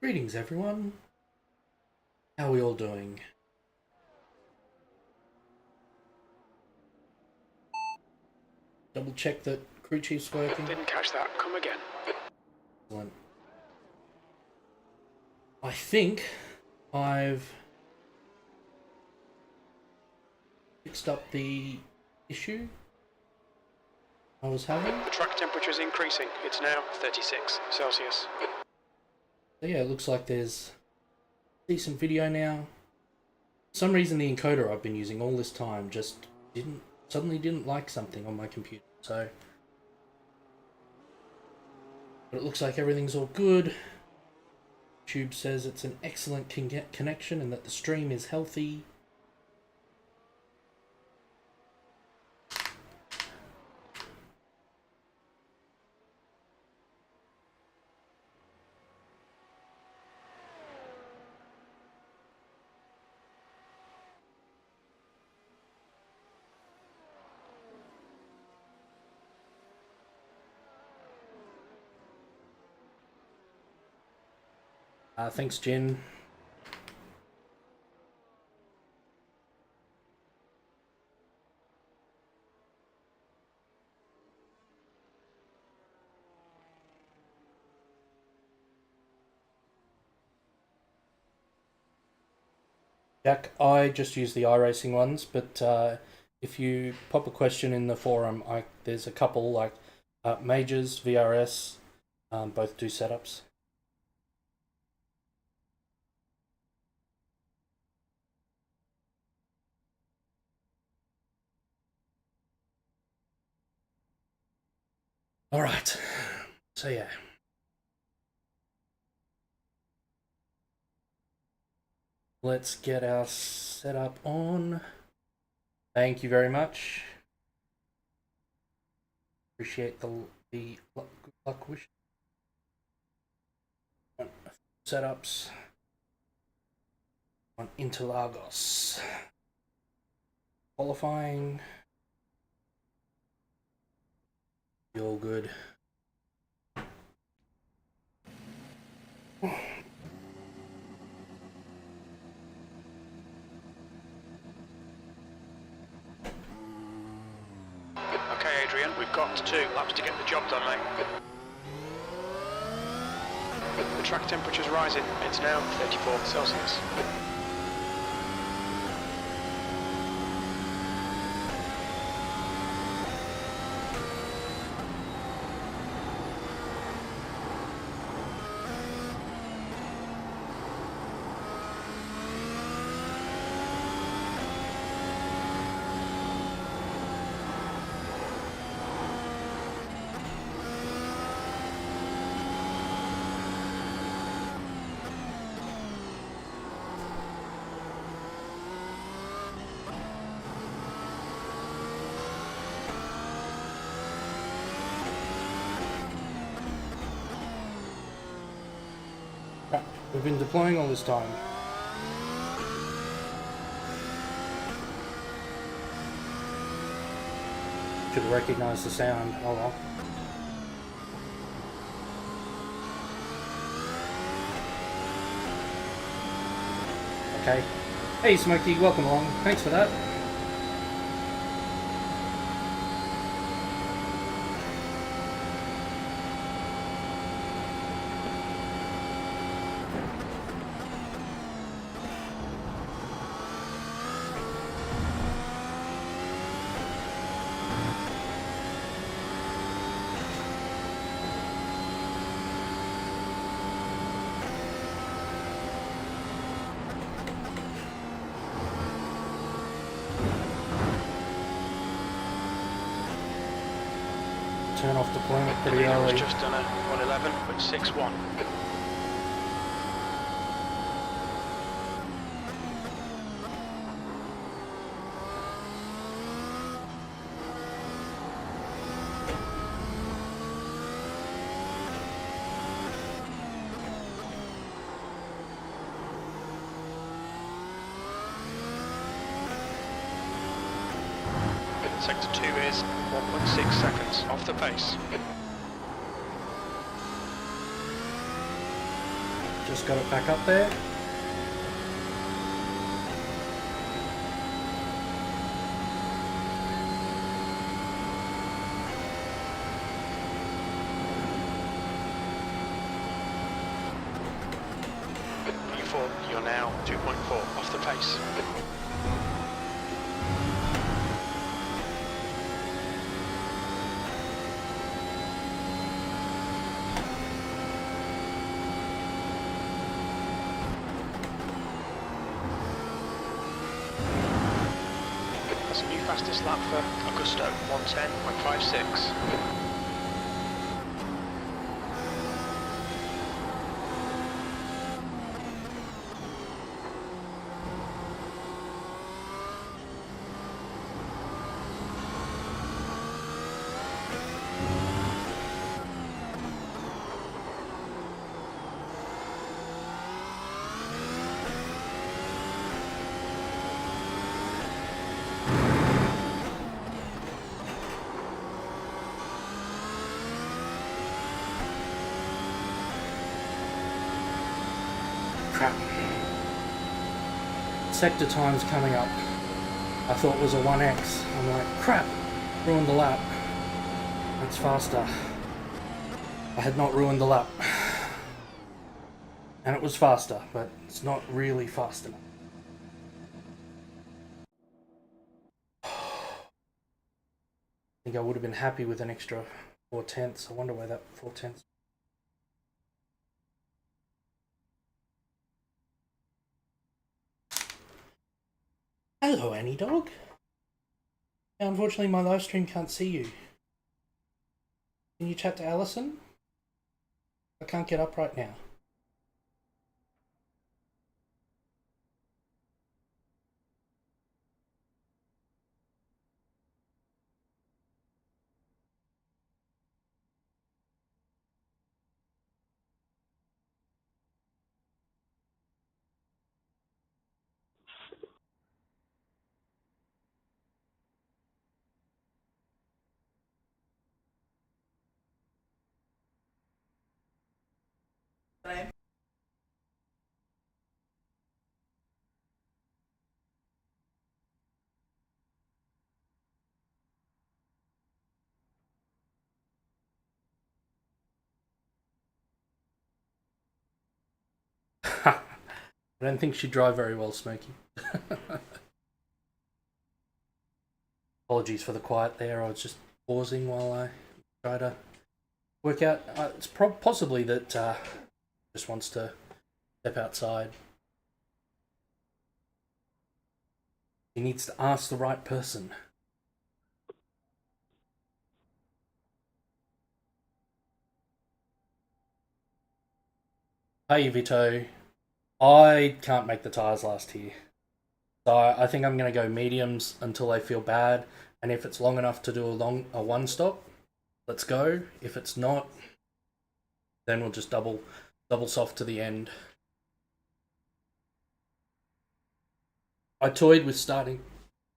Greetings everyone, how are we all doing? Double check that crew chief's working. Didn't catch that, come again. Excellent. I think I've fixed up the issue I was having. The track temperature is increasing, it's now 36 Celsius. So yeah, it looks like there's decent video now. For some reason the encoder I've been using all this time just suddenly didn't like something on my computer, so but it looks like everything's all good. YouTube says it's an excellent connection and that the stream is healthy. Thanks, Jen. Jack, I just use the iRacing ones, but if you pop a question in the forum, there's a couple like Majors, VRS, both do setups. All right, so yeah. Let's get our setup on. Thank you very much. Appreciate the good luck wish. Setups on Interlagos. Qualifying. All good. Okay, Adrian, we've got 2 laps to get the job done, mate. The track temperature's rising, it's now 34 Celsius. We've been deploying all this time. Should have recognized the sound. Oh well. Okay. Hey Smokey, welcome along. Thanks for that. Turn off deployment pretty early. Was just done a 111, but 6-1. Sector 2 is 1.6 seconds off the pace. Just got it back up there. You're now 2.4 off the pace. That's a new fastest lap for Augusto, 1:10.56. Crap. Sector time's coming up. I thought it was a 1x. I'm like, crap, ruined the lap. It's faster. I had not ruined the lap. And it was faster, but it's not really fast enough. I think I would have been happy with an extra 4/10. I wonder where that 4/10. Hello, Annie Dog. Yeah, unfortunately, my live stream can't see you. Can you chat to Alison? I can't get up right now. I don't think she'd drive very well, Smokey. Apologies for the quiet there. I was just pausing while I try to work out. It's possibly that just wants to step outside. He needs to ask the right person. Hey Vito, I can't make the tyres last here. So I think I'm going to go mediums until I feel bad. And if it's long enough to do a one stop, let's go. If it's not, then we'll just double soft to the end. I toyed with starting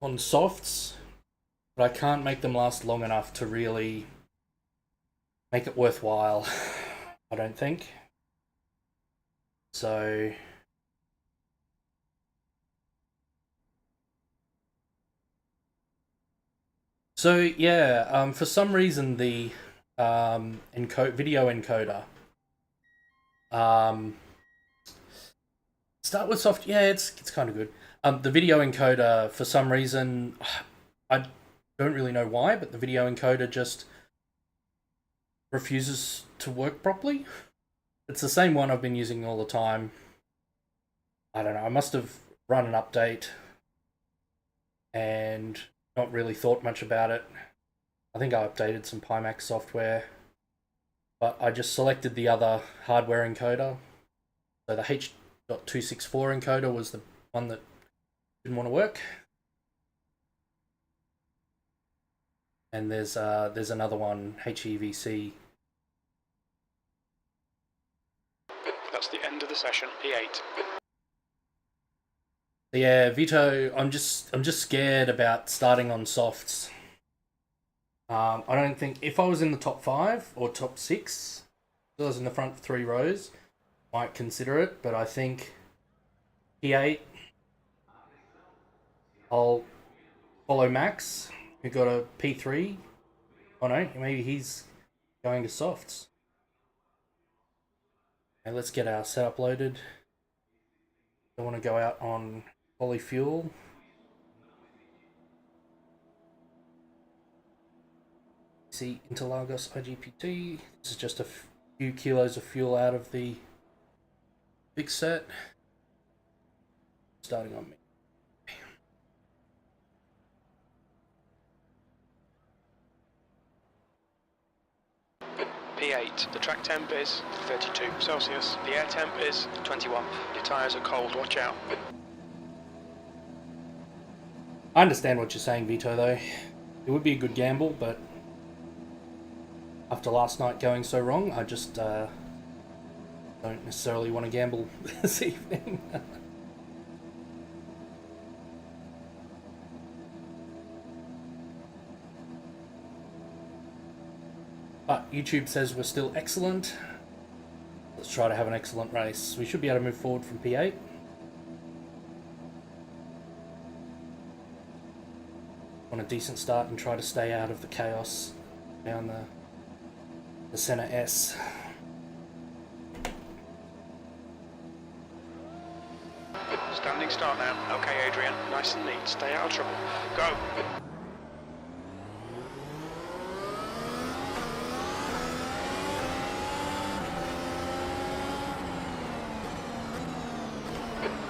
on softs, but I can't make them last long enough to really make it worthwhile, I don't think. So yeah, for some reason the video encoder start with soft. Yeah, it's kind of good. The video encoder, for some reason, I don't really know why, but the video encoder just refuses to work properly. It's the same one I've been using all the time. I don't know, I must have run an update and not really thought much about it. I think I updated some Pimax software, but I just selected the other hardware encoder. So the H.264 encoder was the one that didn't want to work. And there's another one, HEVC. That's the end of the session, P8. Yeah, Vito, I'm just scared about starting on softs. I don't think if I was in the top 5 or top 6, if I was in the front 3 rows, might consider it, but I think P8, I'll follow Max, who got a P3. Oh no, maybe he's going to softs. Okay, let's get our setup loaded. I want to go out on polyfuel. See Interlagos IGPT. This is just a few kilos of fuel out of the big set. Starting on me. P8, the track temp is 32 Celsius, the air temp is 21. Your tyres are cold, watch out. I understand what you're saying, Vito, though. It would be a good gamble, but after last night going so wrong, I just don't necessarily want to gamble this evening. But YouTube says we're still excellent. Let's try to have an excellent race. We should be able to move forward from P8. Want a decent start and try to stay out of the chaos down the center S. Standing start now. Okay, Adrian, nice and neat. Stay out of trouble. Go.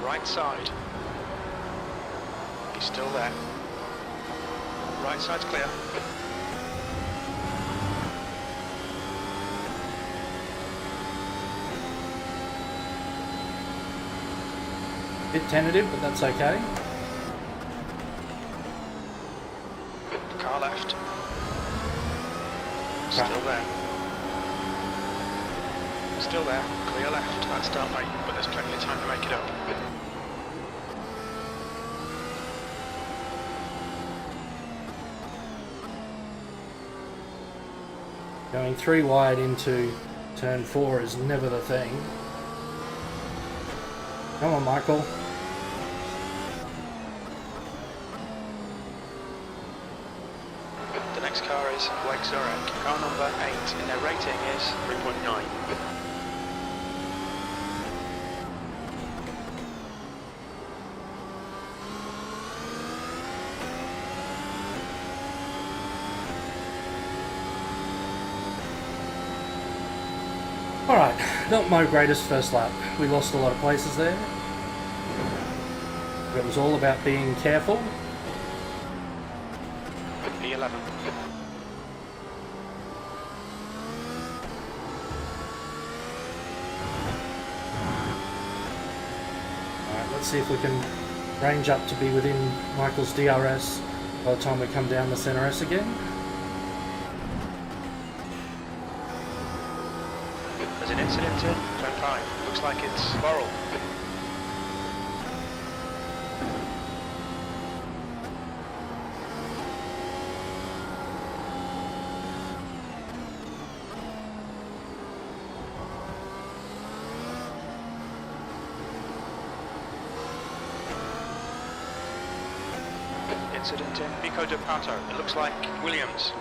Right side. He's still there. Right side's clear. Bit tentative, but that's okay. Car left. Still there. Still there. Clear left. I'd start late, but there's plenty of time to make it up. Going 3 wide into turn 4 is never the thing. Come on, Michael. The next car is Blake Zurek. Car number 8, and their rating is 3.9. Alright, not my greatest first lap. We lost a lot of places there. But it was all about being careful. P11. Alright, let's see if we can range up to be within Michael's DRS by the time we come down the center S again. There's an incident in turn 5. Looks like it's Laurel. Incident in Pico de Pato. It looks like Williams.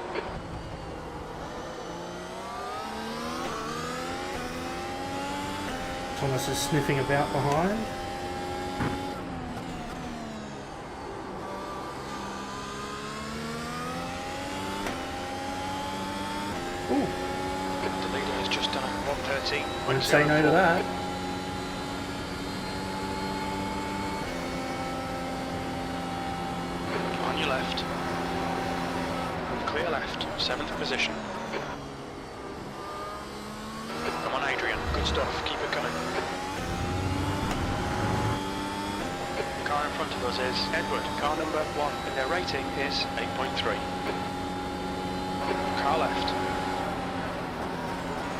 Thomas is sniffing about behind. Ooh, The leader has just done a 113. wouldn't say no to that. On your left. Clear left, 7th position. Come on, Adrian. Good stuff. Keep it coming. The car in front of us is Edward. Car number 1, and their rating is 8.3. Car left.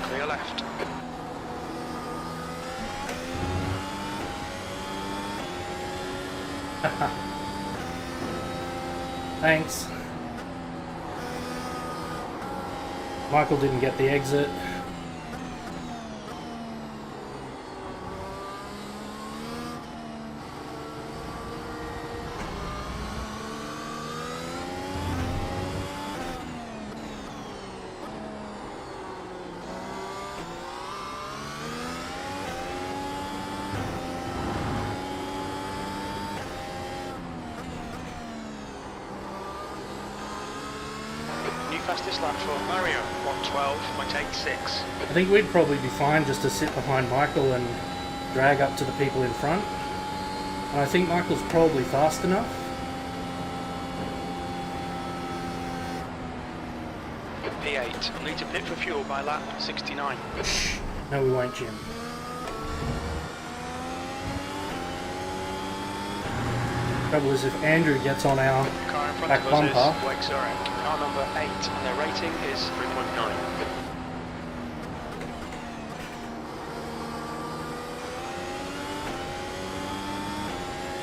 Clear left. Thanks. Michael didn't get the exit. fastest lap for Mario, 112.86. I think we'd probably be fine just to sit behind Michael and drag up to the people in front. And I think Michael's probably fast enough. P8, need to pit for fuel by lap 69. No, we won't, Jim. Trouble is, if Andrew gets on our The car in front back of us bumper, is Wexorek, car number 8, and their rating is 3.9.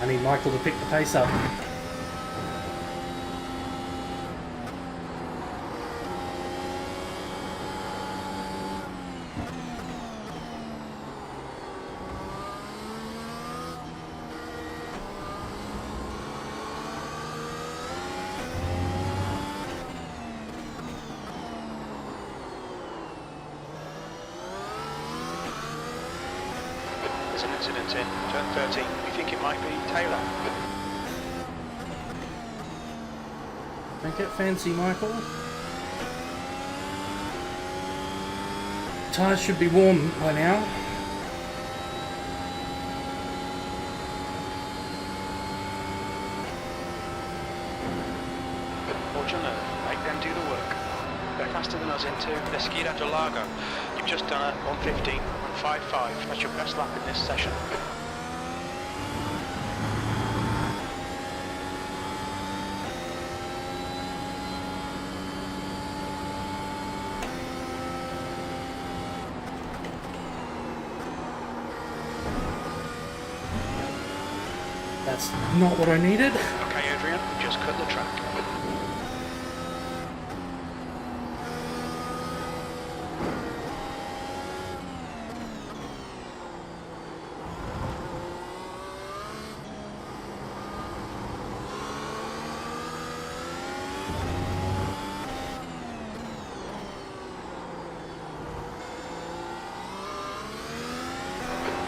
I need Michael to pick the pace up. There's an incident in turn 13. We think it might be Taylor. Don't get fancy, Michael. Tyres should be warm by now. Fortunately, make them do the work. They're faster than us into the Esquina del Lago. You've just done a 1:15.55. That's your best lap in this session. That's not what I needed. Okay, Adrian, we just cut the track.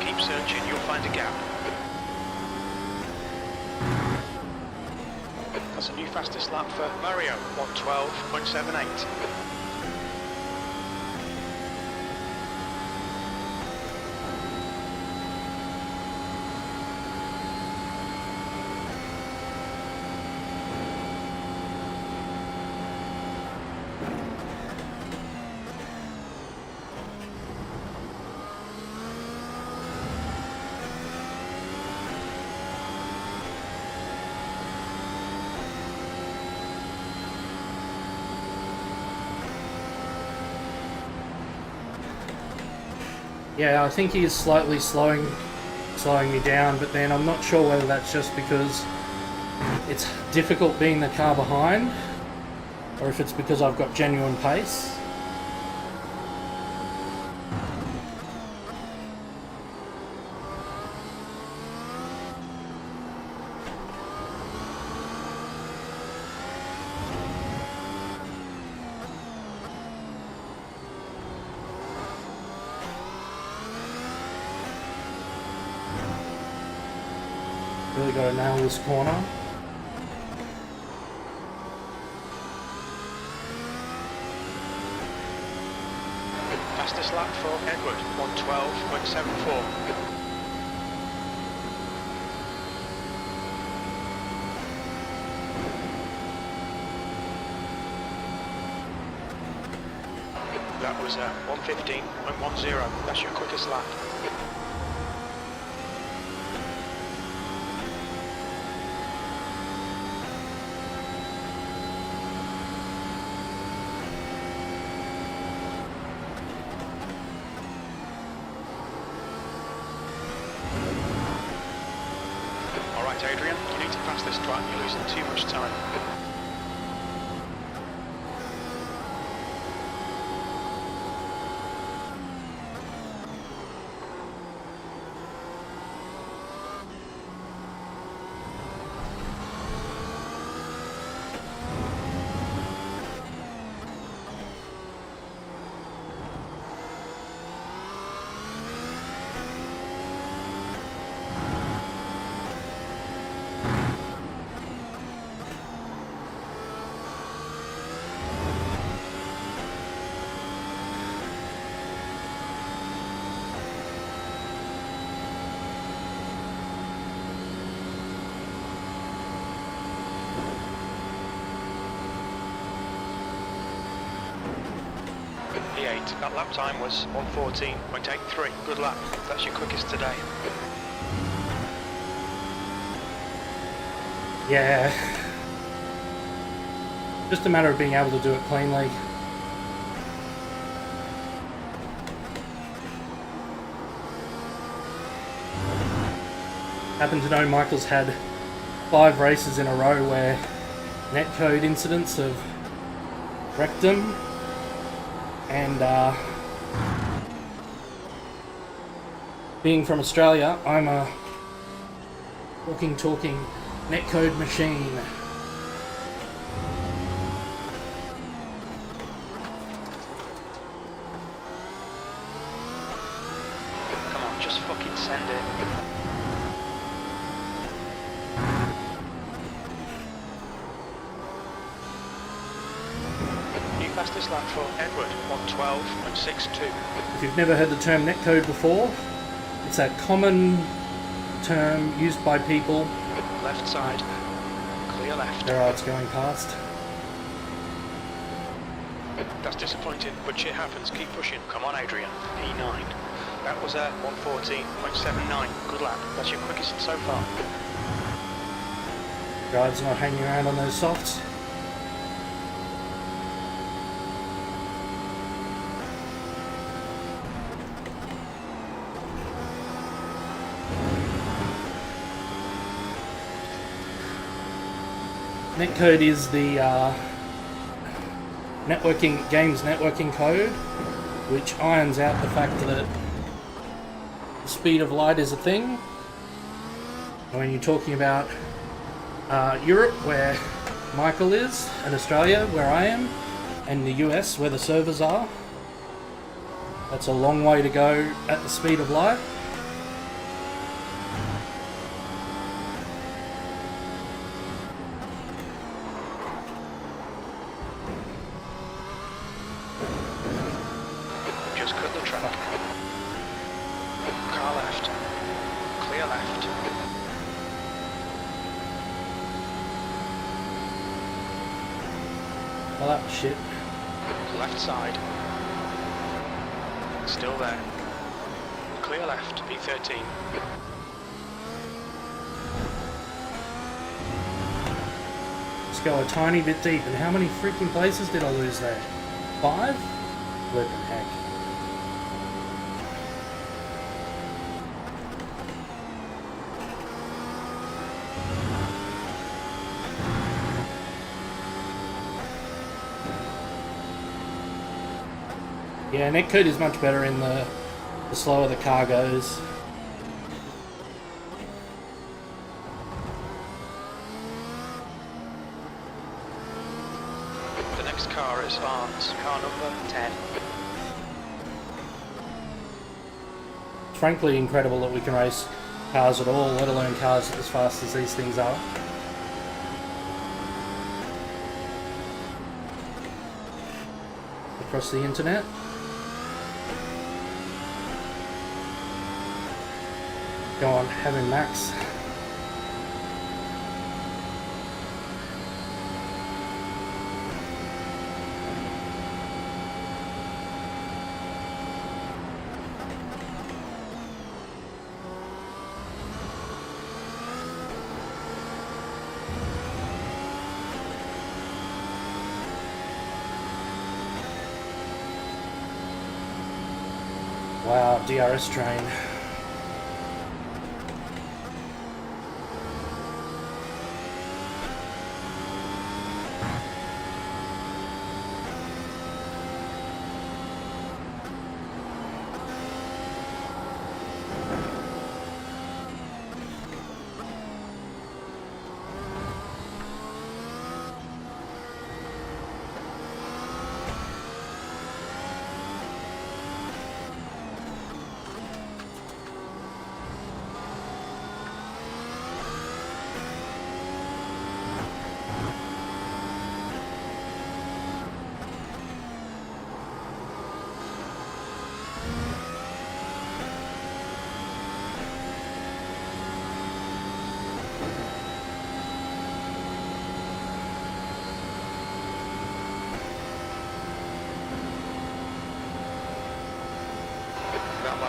Keep searching, you'll find a gap. That's a new fastest lap for Mario, 112.78. Yeah, I think he is slightly slowing me down, but then I'm not sure whether that's just because it's difficult being the car behind, or if it's because I've got genuine pace. Really got to nail this corner. Fastest lap for Edward, 112.74. That was 1:15.10. That's your quickest lap. Alright, Adrian, you need to pass this track. You're losing too much time. 1:38. That lap time was 1:14.83. Good lap. That's your quickest today. Yeah. Just a matter of being able to do it cleanly. Happen to know Michael's had 5 races in a row where netcode incidents have wrecked him, and being from Australia, I'm a walking, talking netcode machine. Come on, just fucking send it. Fastest lap for Edward, 1:12.62. If you've never heard the term netcode before, it's a common term used by people. Left side, clear left. There are, it's going past. That's disappointing, but shit happens. Keep pushing. Come on, Adrian. P9. That was a 1:14.79. Good lap. That's your quickest so far. Guys not hanging around on those softs. Netcode is the game's networking code, which irons out the fact that the speed of light is a thing. And when you're talking about Europe, where Michael is, and Australia, where I am, and the US, where the servers are, that's a long way to go at the speed of light. Well, that shit. Left side. Still there. Clear left, P13. Let's go a tiny bit deep. And how many freaking places did I lose there? 5? Flippin' heck. Yeah, netcode is much better in the slower the car goes. The next car is Barnes, car number 10. It's frankly incredible that we can race cars at all, let alone cars as fast as these things are. Across the internet. Go on, having Max. Wow, DRS train.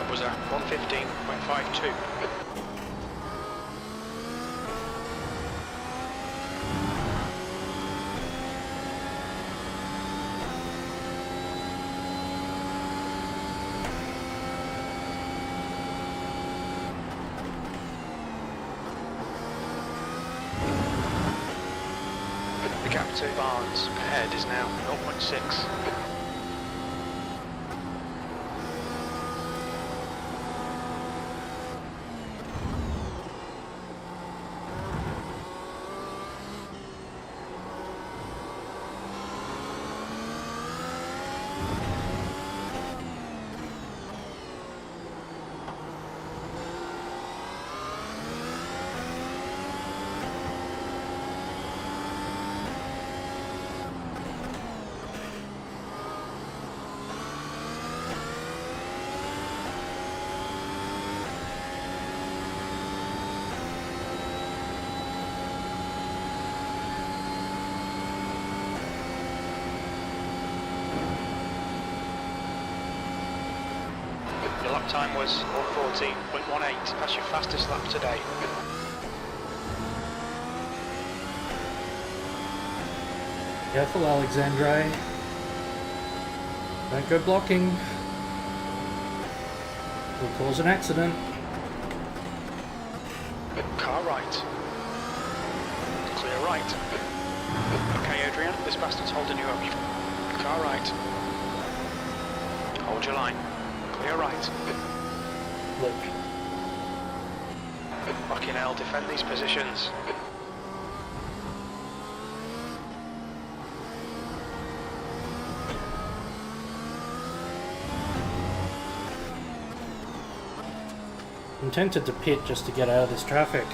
That was a 1:15.52. The gap to Barnes ahead is now 0.6. Your lap time was 1:14.18. That's your fastest lap today. Careful, Alexandre. Don't go blocking. Will cause an accident. Car right. Clear right. Okay, Adrian, this bastard's holding you up. Car right. Hold your line. Clear right. Look. Fucking hell, defend these positions. I'm tempted to pit just to get out of this traffic.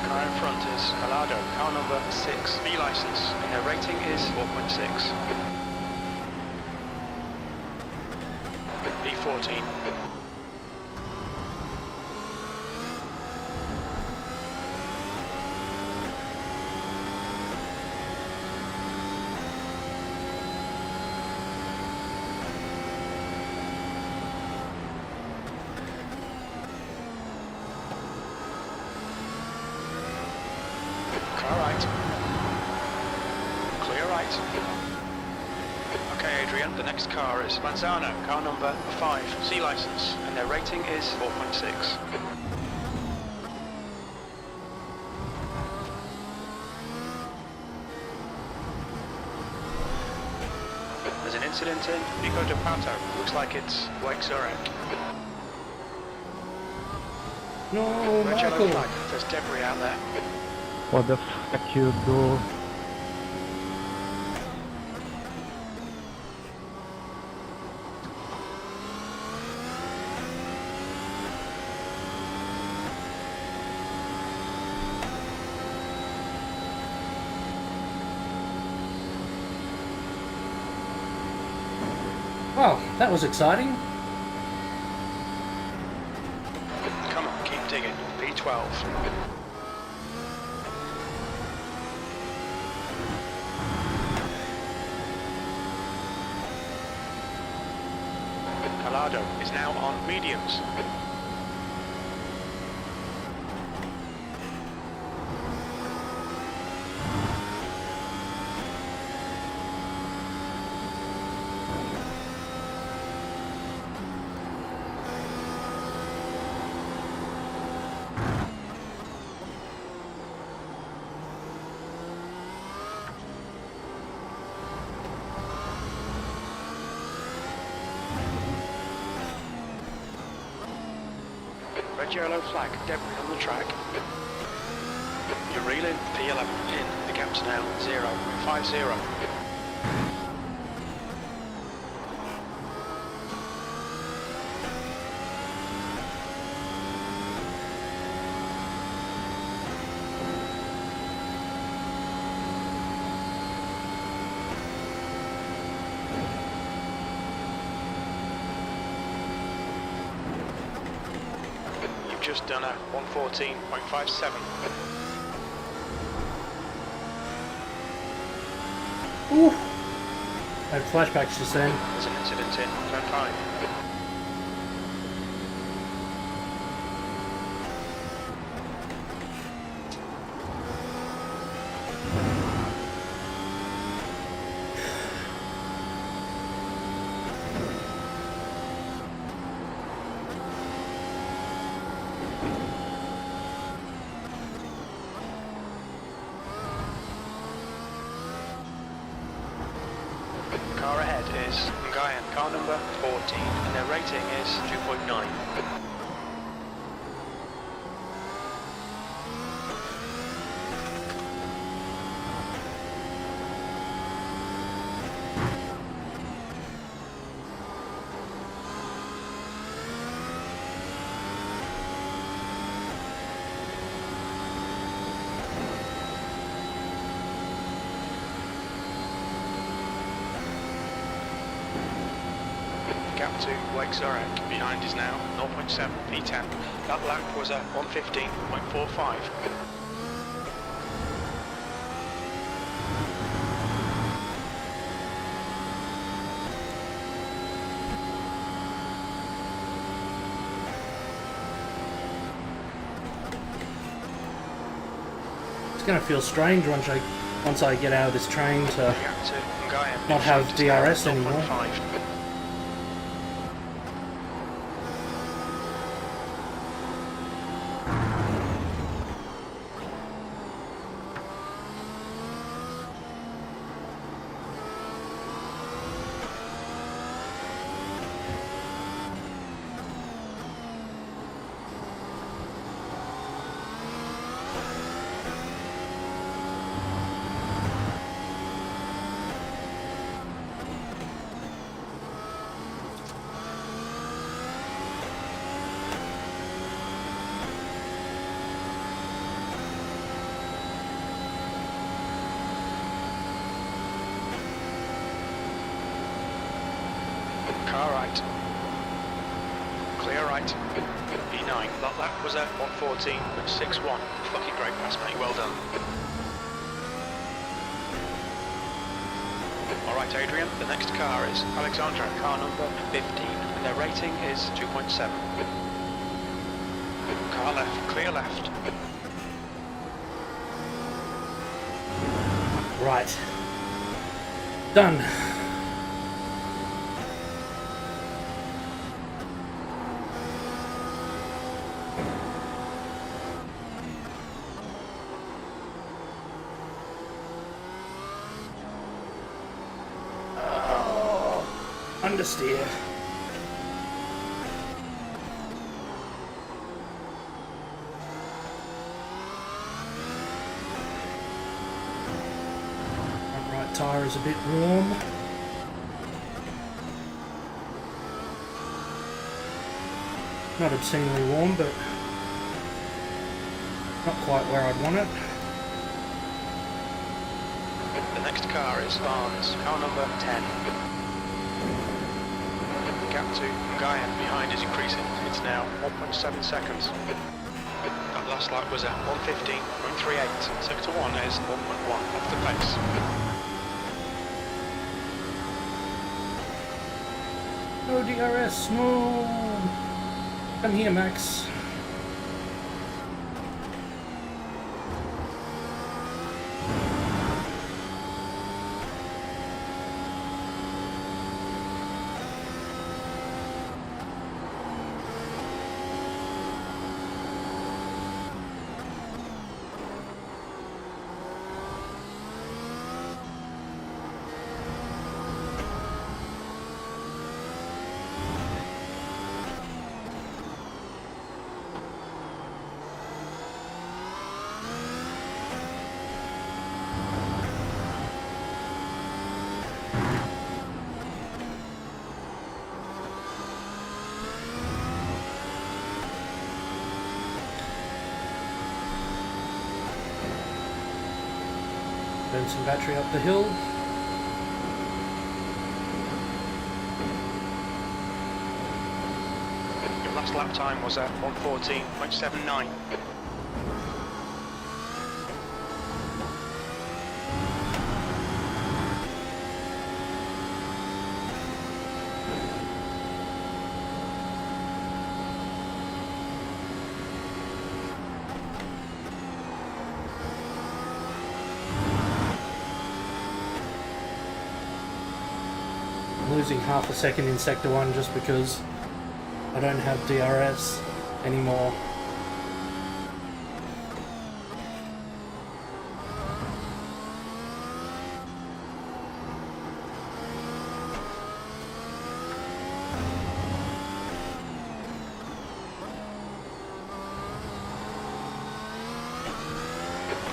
Car in front is Gallardo, car number 6, B license, and their rating is 4.6. B14. Car right. Clear right. Okay, Adrian, the next car is Manzano, car number 5, C license, and their rating is 4.6. There's an incident in Pico de Pato. Looks like it's Wake Zurich. No, Red yellow Michael! flag. There's debris out there. What the fuck you do? Wow, that was exciting. Come on, keep digging. P12. Gallardo is now on mediums. Red yellow flag, debris on the track. You're reeling, P11 in, the gap's now 0.50. just done a 114.57. Ooh! I had flashbacks just then. There's an incident in turn 5. Car ahead is Nguyen, car number 14, and their rating is 2.9. Gap to Blake Zorek, behind is now 0.7 P10. That lap was a 115.45. It's gonna feel strange once I get out of this train to Gap to Nguyen, not have is now DRS anymore. 0.5. Car right. Clear right. E9. That lap was a 114.61. Fucking great pass, mate. Well done. Alright, Adrian. The next car is Alexandra, car number 15. And their rating is 2.7. Car left. Clear left. Right. Done. Understeer. Right tyre is a bit warm. Not obscenely warm, but not quite where I'd want it. The next car is Barnes, car number 10. Gap to Nguyen behind is increasing. It's now 1.7 seconds. That last lap was at 115.38. Sector 1 is 1.1 off the pace. No DRS, no! Come here, Max. Burn some battery up the hill. Your last lap time was at 1:14.79. Losing half a second in sector 1 just because I don't have DRS anymore.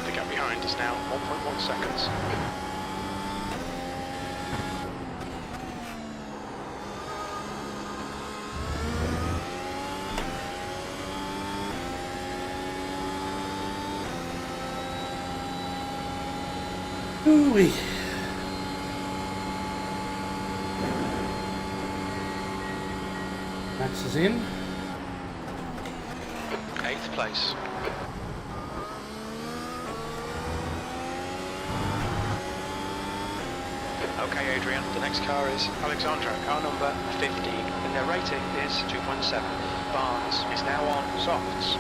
The gap behind is now 1.1 seconds. Ooh-wee. Max is in. 8th place. Okay, Adrian, the next car is Alexandra, car number 15, and their rating is 2.7. Barnes is now on softs.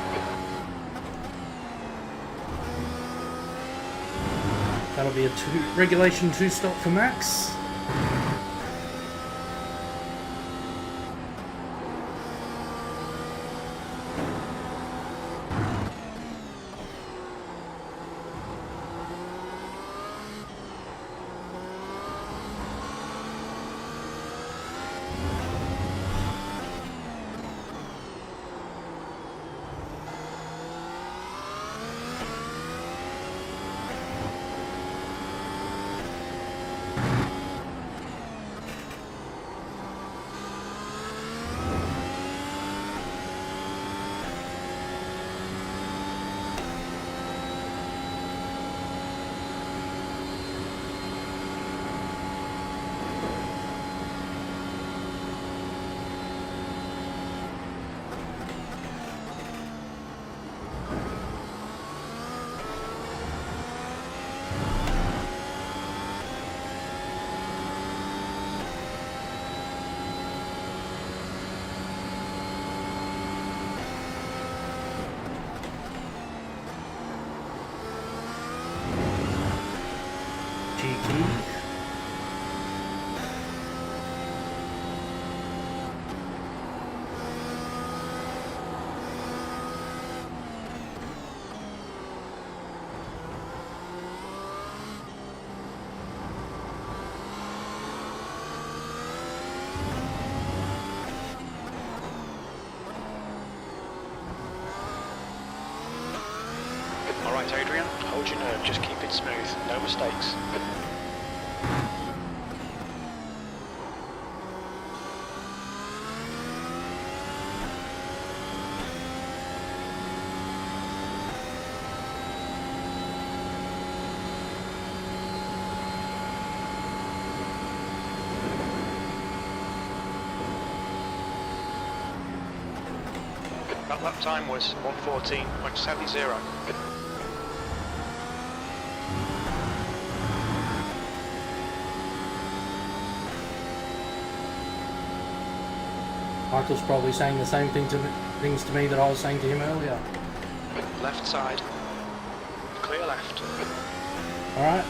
That'll be a regulation 2 stop for Max. Alright, Adrian, hold your nerve, just keep it smooth, no mistakes. That lap time was 1:14.70. Michael's probably saying the same things to me that I was saying to him earlier. Left side. Clear left. Alright.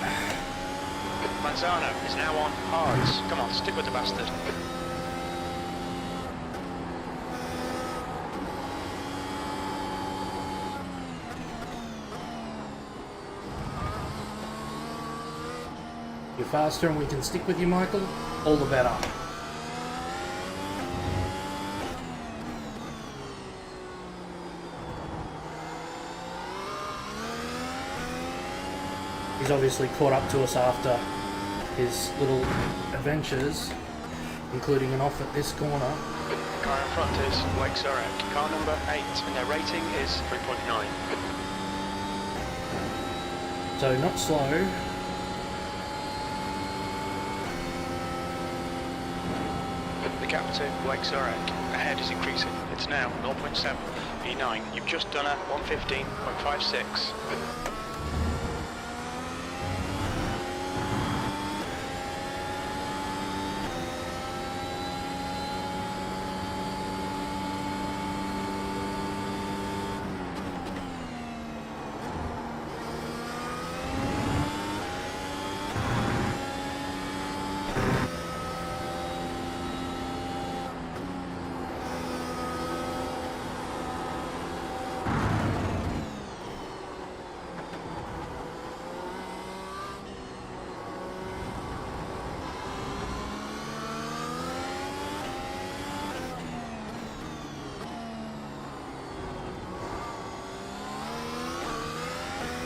Manzano is now on hards. Come on, stick with the bastard. You're faster and we can stick with you, Michael, all the better. He's obviously caught up to us after his little adventures, including an off at this corner. Car in front is Blake Surek, car number 8, and their rating is 3.9. So not slow. The gap to Blake Surek, ahead is increasing. It's now 0.7. E9, you've just done a 115.56.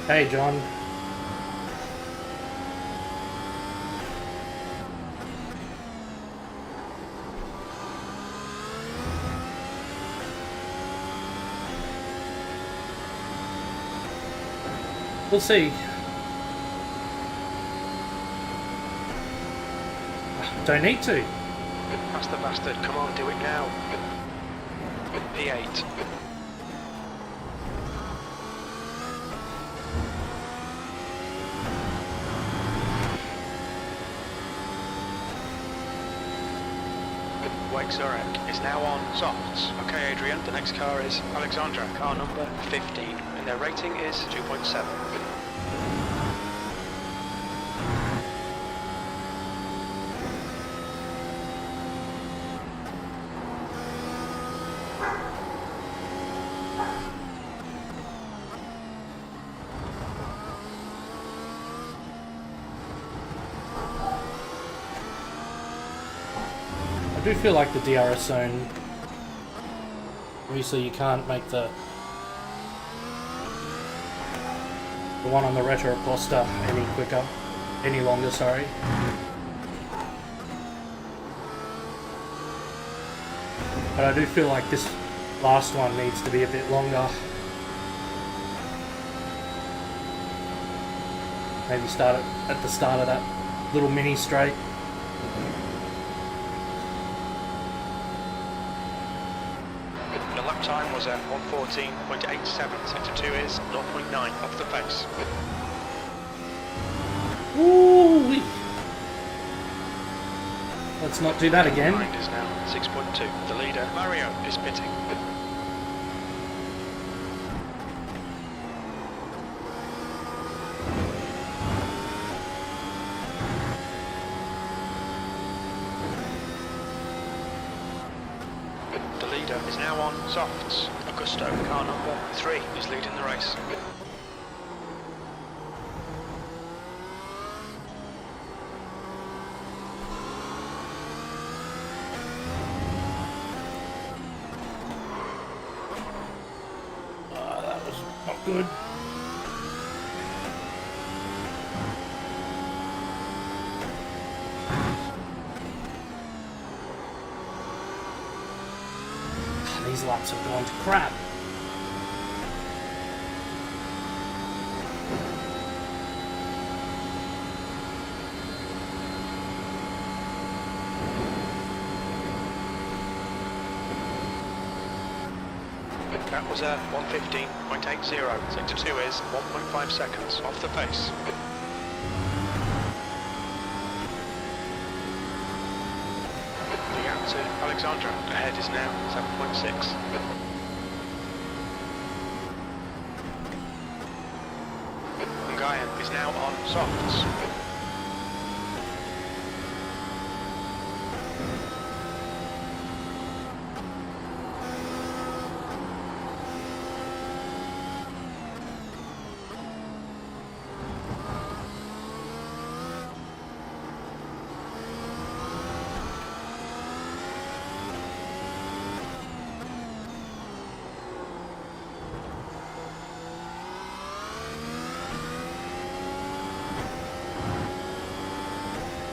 Hey, John. We'll see. Don't need to. That's the bastard. Come on, do it now. P8. Zurek is now on softs. Okay, Adrian, the next car is Alexandra, car number 15, and their rating is 2.7. I do feel like the DRS zone, obviously you can't make the one on the retro Costa any longer, sorry. But I do feel like this last one needs to be a bit longer. Maybe start it at the start of that little mini straight. Time was at 114.87, sector 2 is 0.9 off the pace. Ooh-wee. Let's not do that again. Behind is now 6.2. The leader, Mario, is pitting. Is now on softs. Augusto, car number 3, is leading the race. That was not good. These laps have gone to crap. That was a 115.80. Sector 2 is 1.5 seconds off the pace. To Alexandra, ahead is now 7.6. Nguyen is now on softs.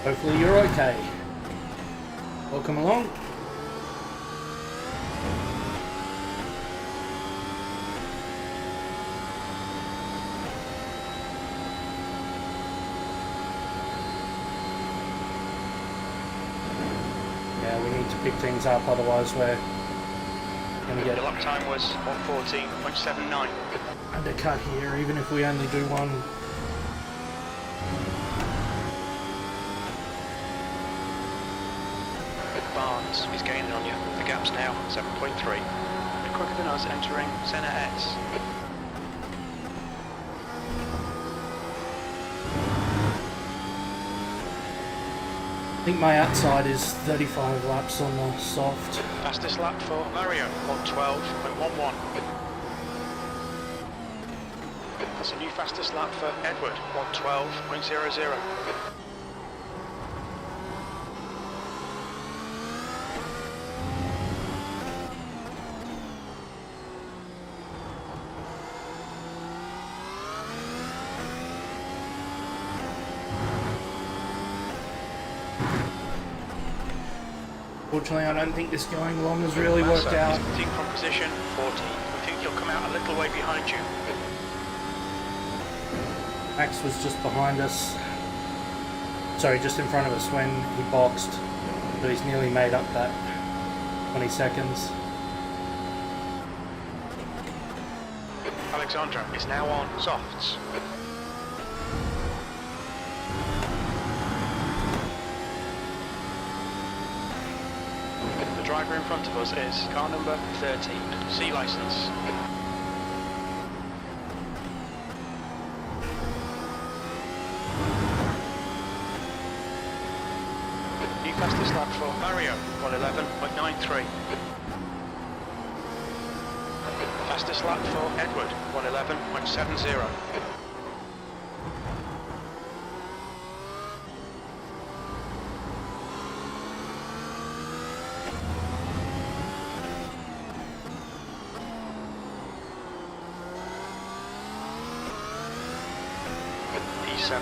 Hopefully you're okay. Welcome along. Yeah, we need to pick things up, otherwise we're going to The get lap time was 1:14.79. undercut here, even if we only do one. Barnes is gaining on you. The gap's now 7.3. A bit quicker than us entering Senna S. I think my outside is 35 laps on the soft. Fastest lap for Mario, 1:12.11. That's a new fastest lap for Edward, 1:12.00. Fortunately, I don't think this going long has really worked Massa out. is pitting from position 14. We think he'll come out a little way behind you. Max was just behind us. Sorry, just in front of us when he boxed. So he's nearly made up that 20 seconds. Alexandra is now on softs. The driver in front of us is car number 13, C licence. New fastest lap for Mario, 1:11.93. Fastest lap for Edward, 1:11.70. E7.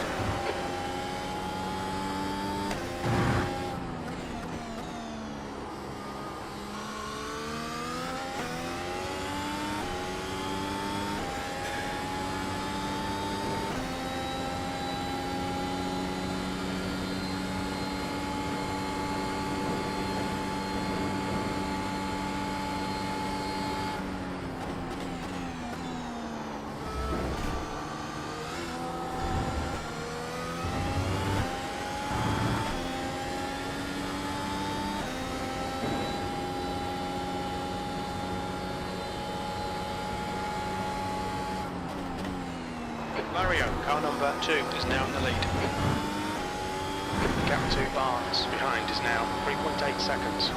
Mario, car number 2, is now in the lead. Gap to Barnes behind is now 3.8 seconds.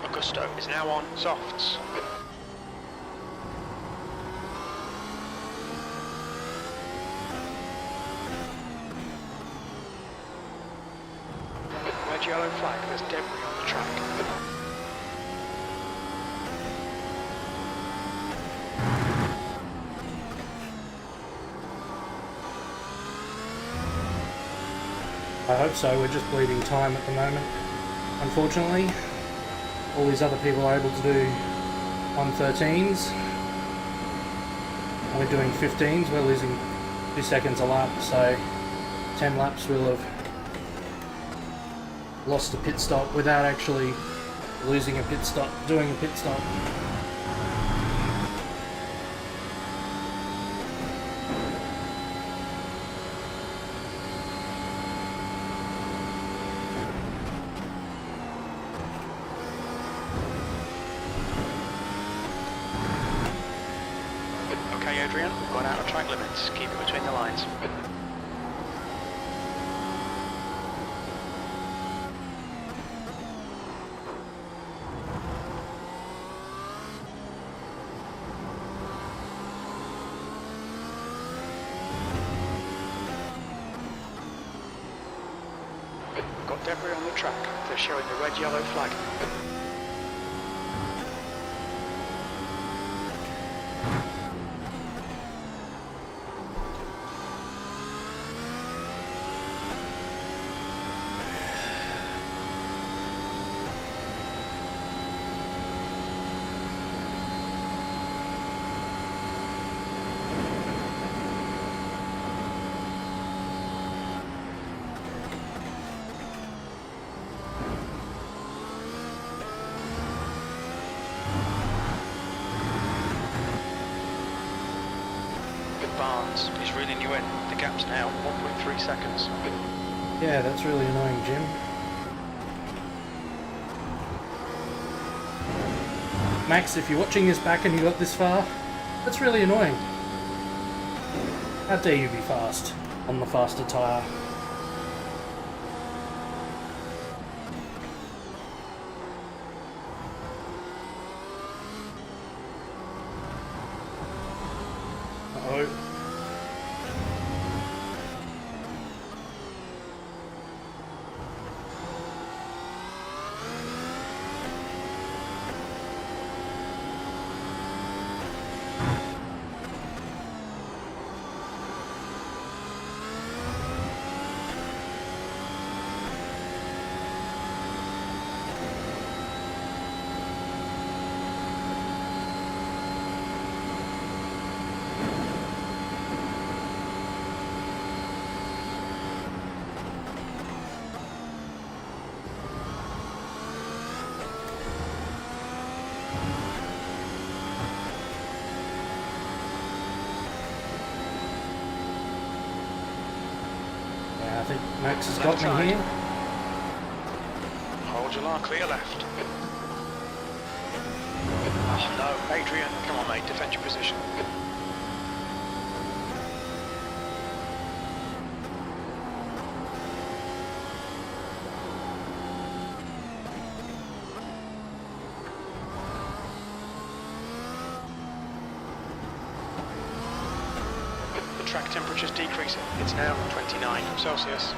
Augusto is now on softs. Red yellow flag, there's debris on the track. I hope so, we're just bleeding time at the moment. Unfortunately, all these other people are able to do 1:13s. We're doing 15s, we're losing 2 seconds a lap, so 10 laps we'll have lost a pit stop without actually losing a pit stop, doing a pit stop. Okay, Adrian, we've gone out of track limits. Keep it between the lines. We've got debris on the track. They're showing the red-yellow flag. Barnes. He's reeling you in. The gap's now 1.3 seconds. Yeah, that's really annoying, Jim. Max, if you're watching this back and you got this far, that's really annoying. How dare you be fast on the faster tyre? Uh-oh. I think Max has got me here. Hold your line, clear left. Oh no, Adrian, come on mate, defend your position. The track temperature's decreasing. It's now 29 Celsius.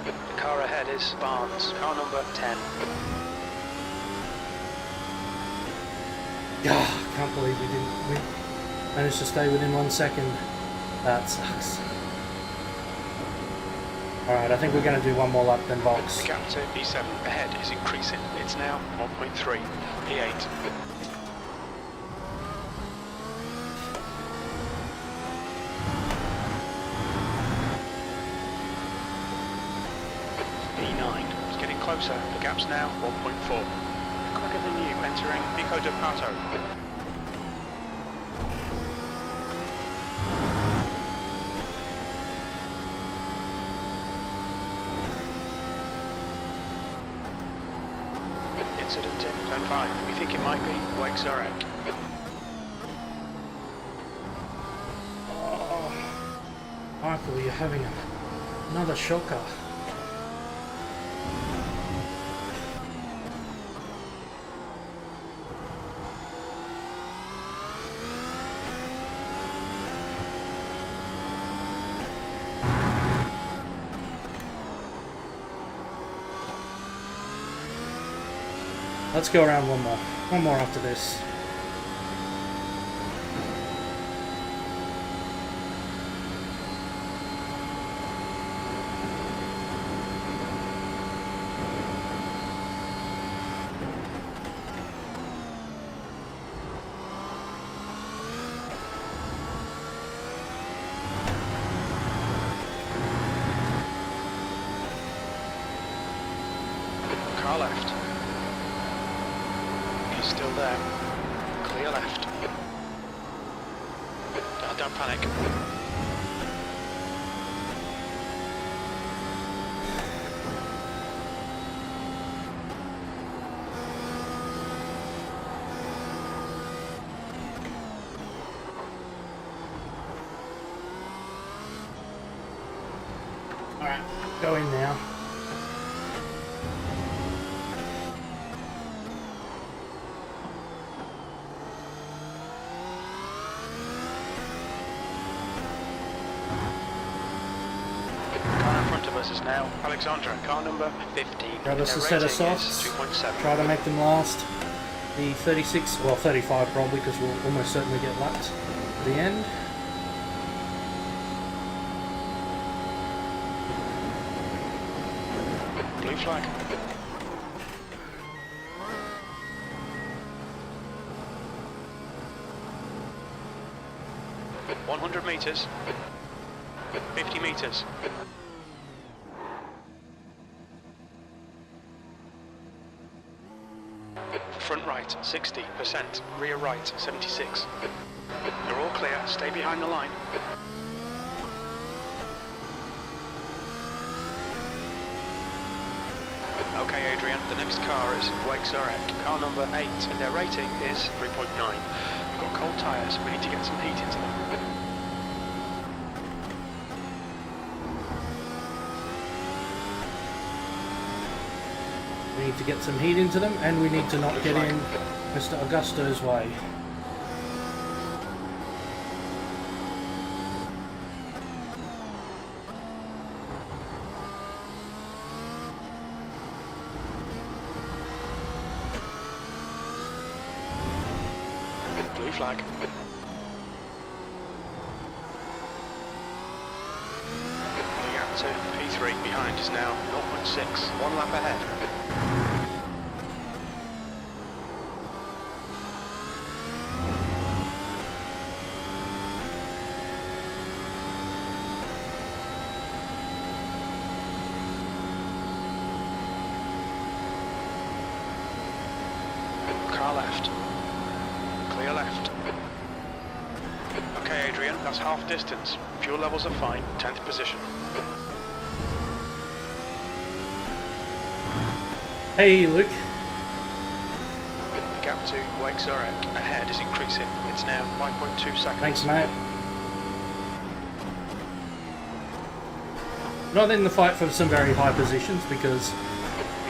The car ahead is Barnes, car number 10. Can't believe we managed to stay within 1 second. That sucks. Alright, I think we're going to do one more lap then, Vox. The gap to E7 ahead is increasing. It's now 1.3. E8. E9 is getting closer. The gap's now 1.4. Quicker than you, entering Pico de Pato. Incident in Zone 5. We think it might be Wake Zurich. Oh, Michael, you're having another shocker. Let's go around one more. One more after this. Car left. He's still there. Clear left. No, don't panic. Alright, go in now. Is now Alexandra, car number 15. Grab us a set of softs. 2.7. Try to make them last the 36, well 35 probably, because we'll almost certainly get lapped at the end. Blue flag. 100 meters. 50 meters. Front right, 60%. Rear right, 76. You're all clear. Stay behind the line. Okay, Adrian, the next car is car number 8, and their rating is 3.9. We've got cold tyres, we need to get some heat into them. We need to get some heat into them, and we need to not get in Mr. Augusto's way. Blue flag. The gap to P3 behind is now 0.6, 1 lap ahead. Car left. Clear left. Okay, Adrian, that's half distance. Fuel levels are fine. 10th position. Hey, Luke. The gap to ahead is increasing. It's now 5.2 seconds. Thanks, mate. Not in the fight for some very high positions because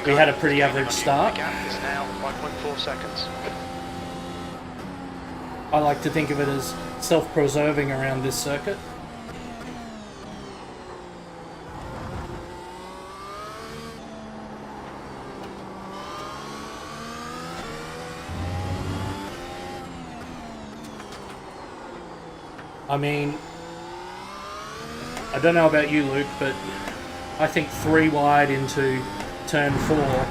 we had a pretty average start. The gap is now 5.4 seconds. I like to think of it as self-preserving around this circuit. I mean, I don't know about you, Luke, but I think 3 wide into turn 4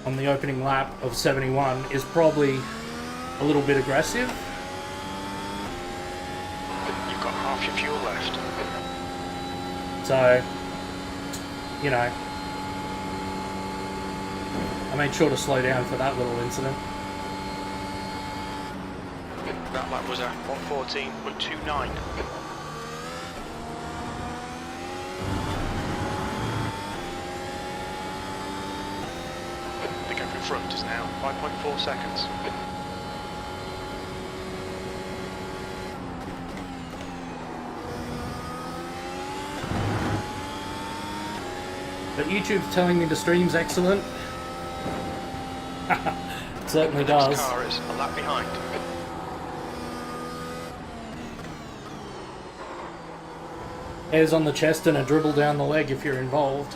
on the opening lap of 71 is probably a little bit aggressive. You've got half your fuel left. So, you know, I made sure to slow down for that little incident. That lap was at 1:14.29. The gap in front is now 5.4 seconds. But YouTube's telling me the stream's excellent. It certainly does. The car is a lap behind. Hairs on the chest and a dribble down the leg if you're involved.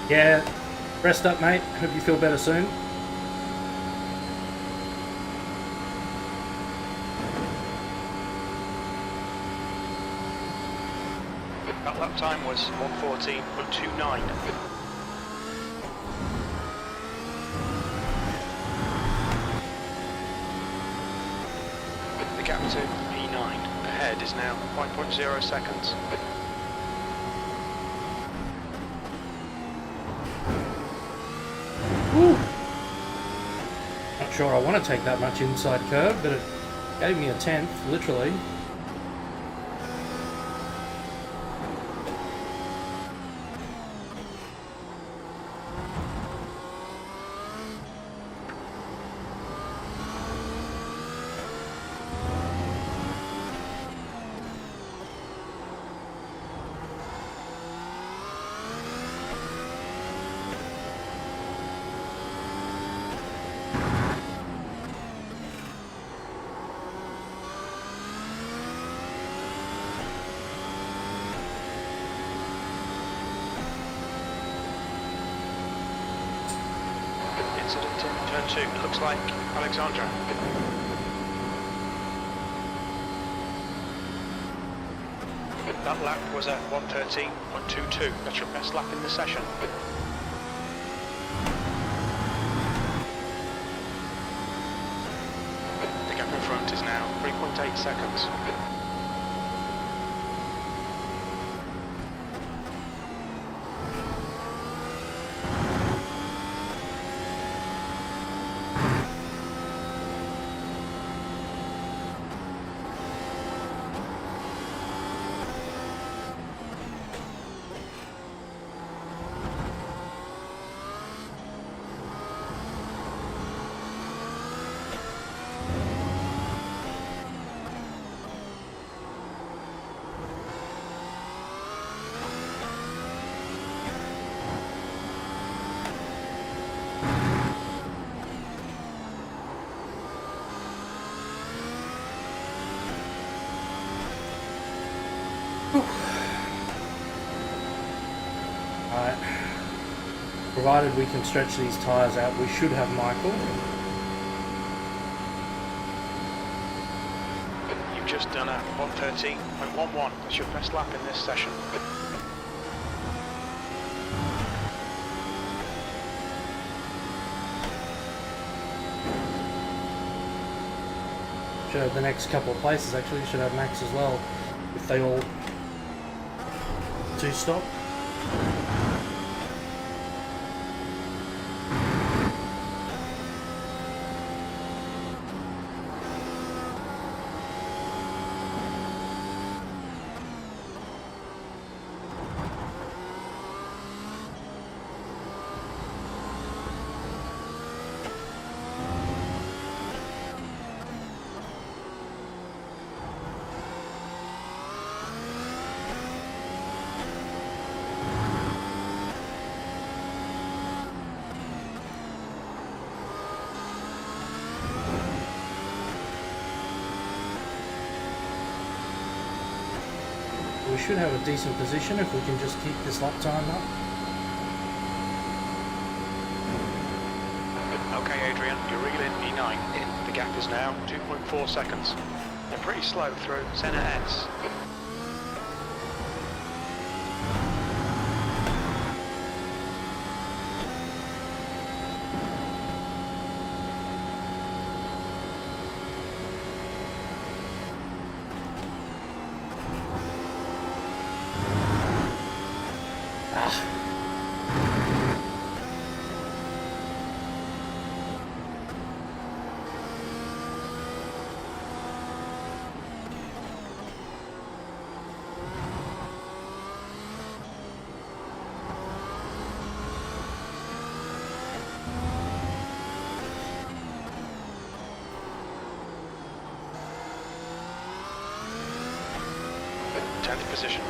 Yeah, rest up, mate. Hope you feel better soon. That lap time was 1:14.29. The gap to P9 ahead is now 5.0 seconds. Woo. Not sure I want to take that much inside curve, but it gave me a 10th, literally. Incident in turn 2. It looks like Alexandra. That lap was at 1:13.22. That's your best lap in the session. The gap in front is now 3.8 seconds. Alright. Provided we can stretch these tyres out, we should have Michael. You've just done a 1:13.11. That's your best lap in this session. Should have the next couple of places actually, should have Max as well, if they all do stop. We should have a decent position if we can just keep this lap time up. Okay, Adrian, you're reeling E9 in. The gap is now 2.4 seconds. They're pretty slow through Senna S. Position.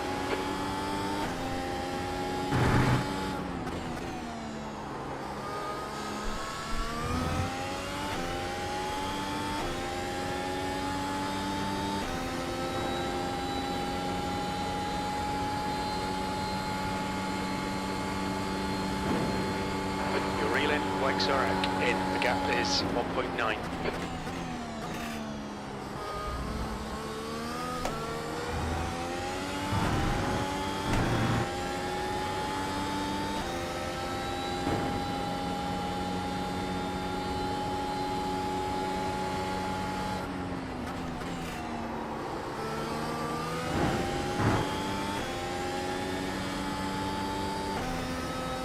You're reeling, brakes are in. The gap is 1.9.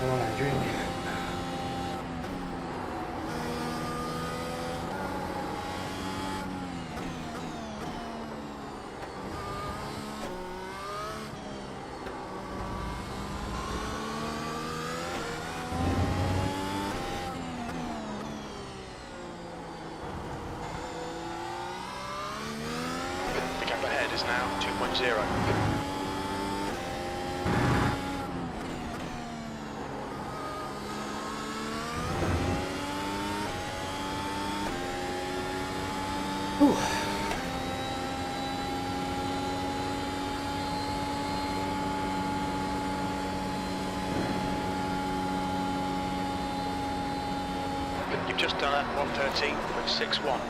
Come on, Adrian. The gap ahead is now 2.0. You've just done a 1:13.61.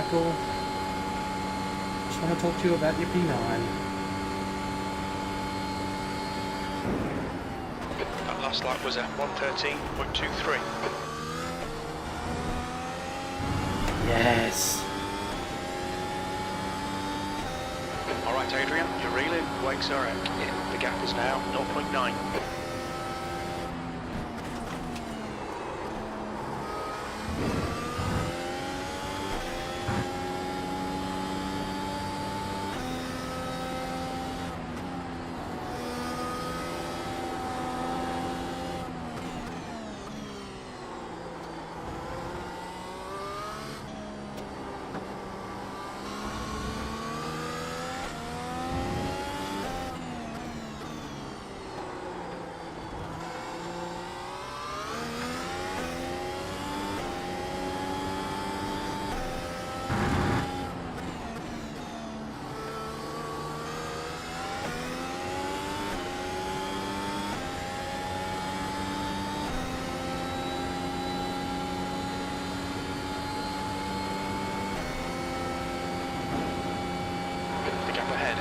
Michael. Just want to talk to you about your P9. That last lap was at 113.23. Yes. Alright Adrian, you're reeling, brakes are out. The gap is now 0.9.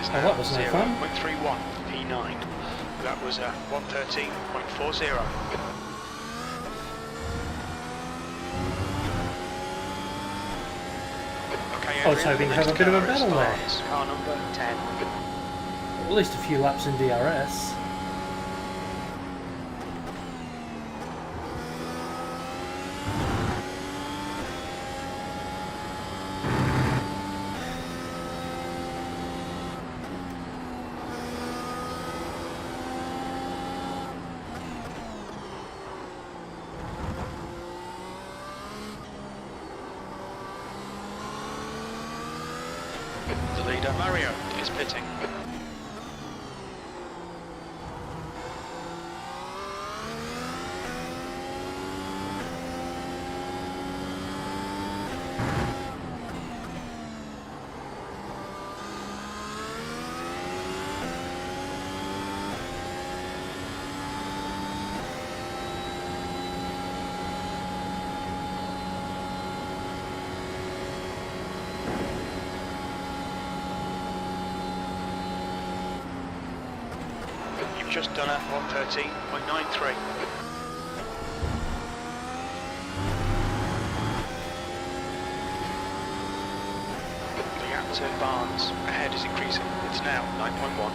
Oh, that was no fun. 0.31 P9. That was 113.40. Okay, I was hoping to have a bit of a battle there. Car number 10. At least a few laps in DRS. The leader, Mario, is pitting. Just done at 113.93. The gap to Barnes ahead is increasing. It's now 9.1.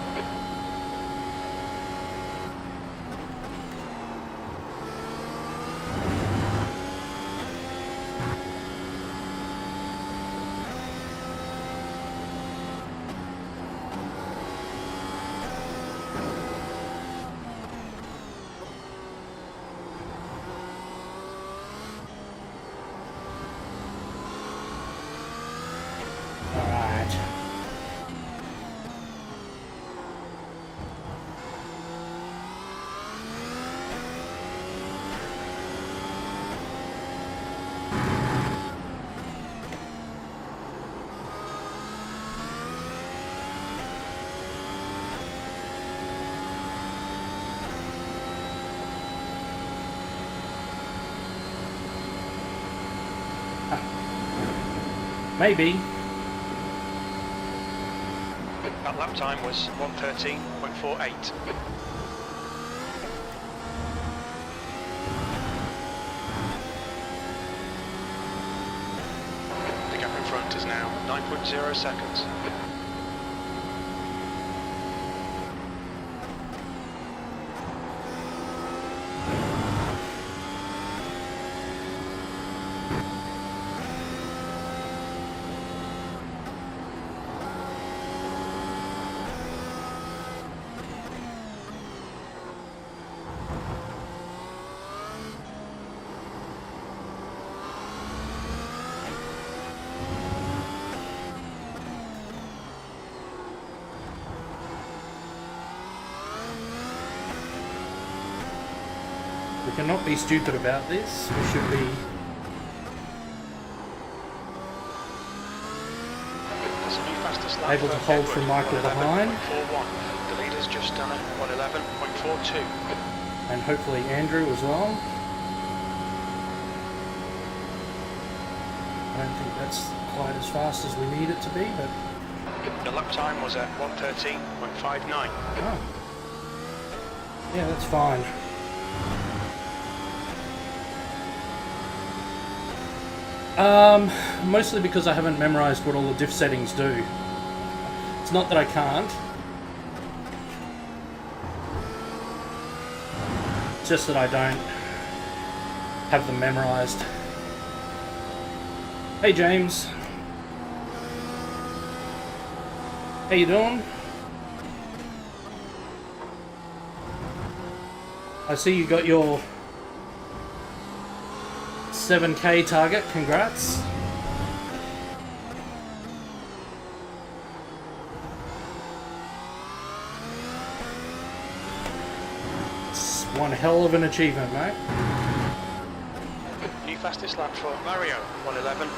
Maybe. That lap time was 113.48. The gap in front is now 9.0 seconds. We cannot be stupid about this. We should be able to hold from Michael behind. The leader's just done it, 111.42. And hopefully Andrew as well. don't think that's quite as fast as we need it to be, but... The lap time was at 1:13.59. Oh. Yeah, that's fine. Mostly because I haven't memorized what all the diff settings do. It's not that I can't. It's just that I don't have them memorized. Hey James. How you doing? I see you got your 7K target, congrats. It's one hell of an achievement, mate. New fastest lap for Mario, 1:11.30.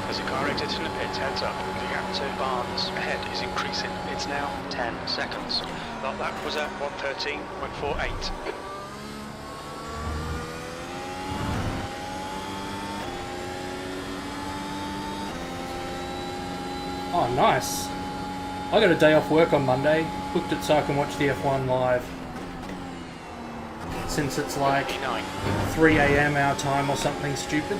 As the car exits in the pits, heads up. The gap to Barnes ahead is increasing. It's now 10 seconds. That lap was at 1:13.48. Oh, nice. I got a day off work on Monday. Booked it so I can watch the F1 live. Since it's like 3 AM our time or something stupid.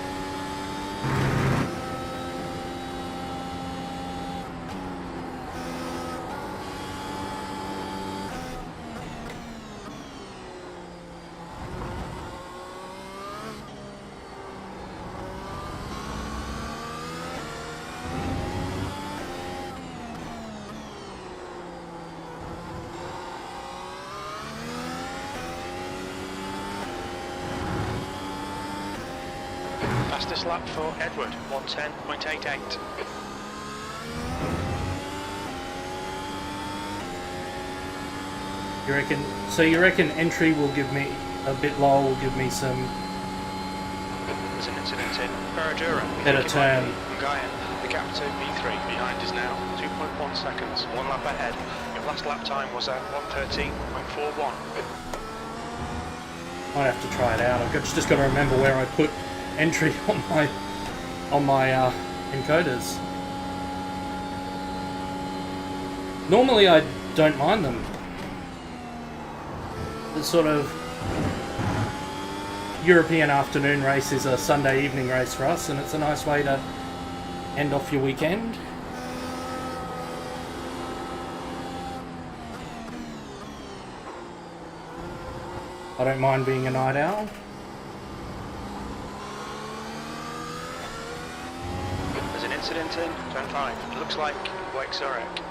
Fastest lap for Edward, 1:10.88. You reckon? So you reckon entry will give me a bit low? Will give me some There's an incident in Ferradura. better turn? The gap to B3 behind is now 2.1 seconds. One lap ahead. Your last lap time was at 1:13.41. Might have to try it out. I've just got to remember where I put entry on my encoders. Normally I don't mind them. The sort of European afternoon race is a Sunday evening race for us, and it's a nice way to end off your weekend. I don't mind being a night owl. There's an incident in turn 5. It looks like Wake Zurich.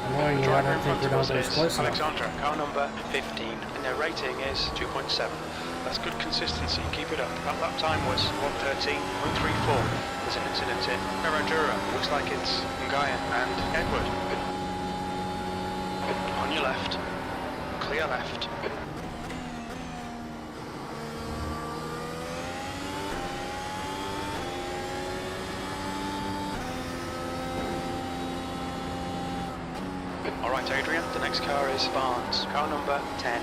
Annoyingly, I don't think Ronaldo's close enough. Alexandra, car number 15, and their rating is 2.7. That's good consistency, keep it up. That lap time was 1:13.34. There's an incident in Ferradura. Looks like it's Ngayan and Edward. On your left, clear left. Alright Adrian, the next car is Barnes, car number 10.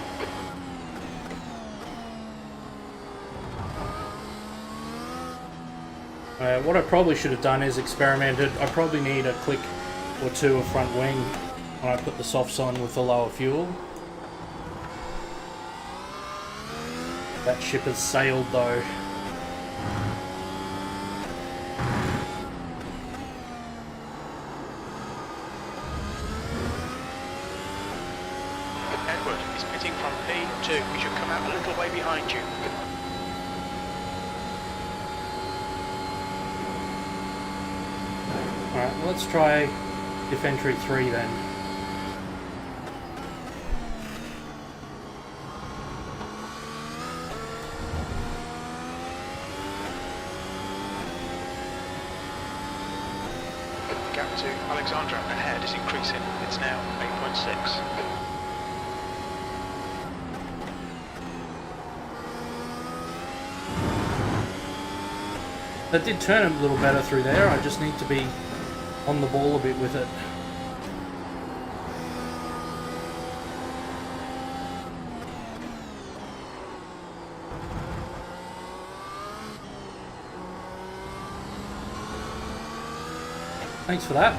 What I probably should have done is experimented. I probably need a click or two of front wing when I put the softs on with the lower fuel. That ship has sailed though. Edward is pitting from P2. We should come out a little way behind you. Alright, let's try diff entry 3 then. Gap to Alexandra ahead is increasing. It's now 8.6. That did turn a little better through there. I just need to be on the ball a bit with it. Thanks for that.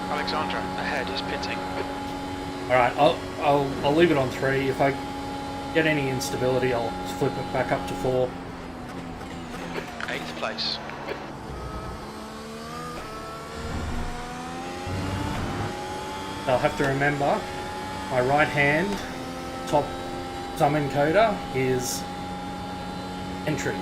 Alexandra ahead is pitting. All right, I'll leave it on 3. If I get any instability, I'll flip it back up to 4. 8th place. I'll have to remember my right hand top thumb encoder is entry.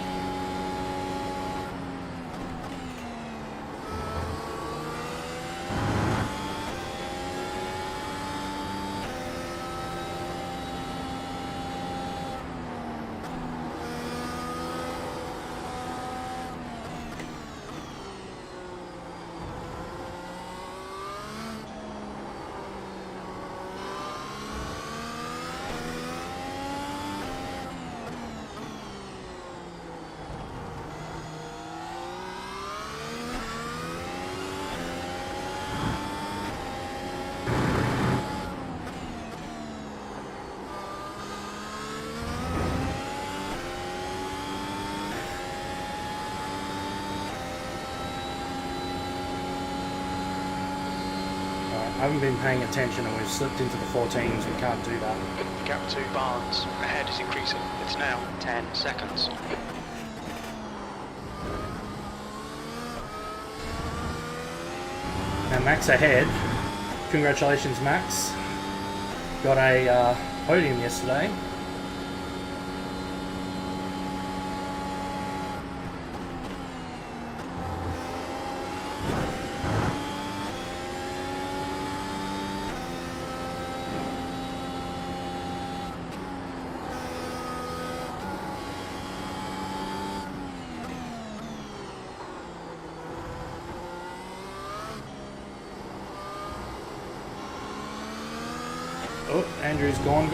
I haven't been paying attention and we've slipped into the 14s. We can't do that. Gap to Barnes ahead is increasing. It's now 10 seconds. Now Max ahead. Congratulations, Max. Got a podium yesterday. Oh, Andrew's gone.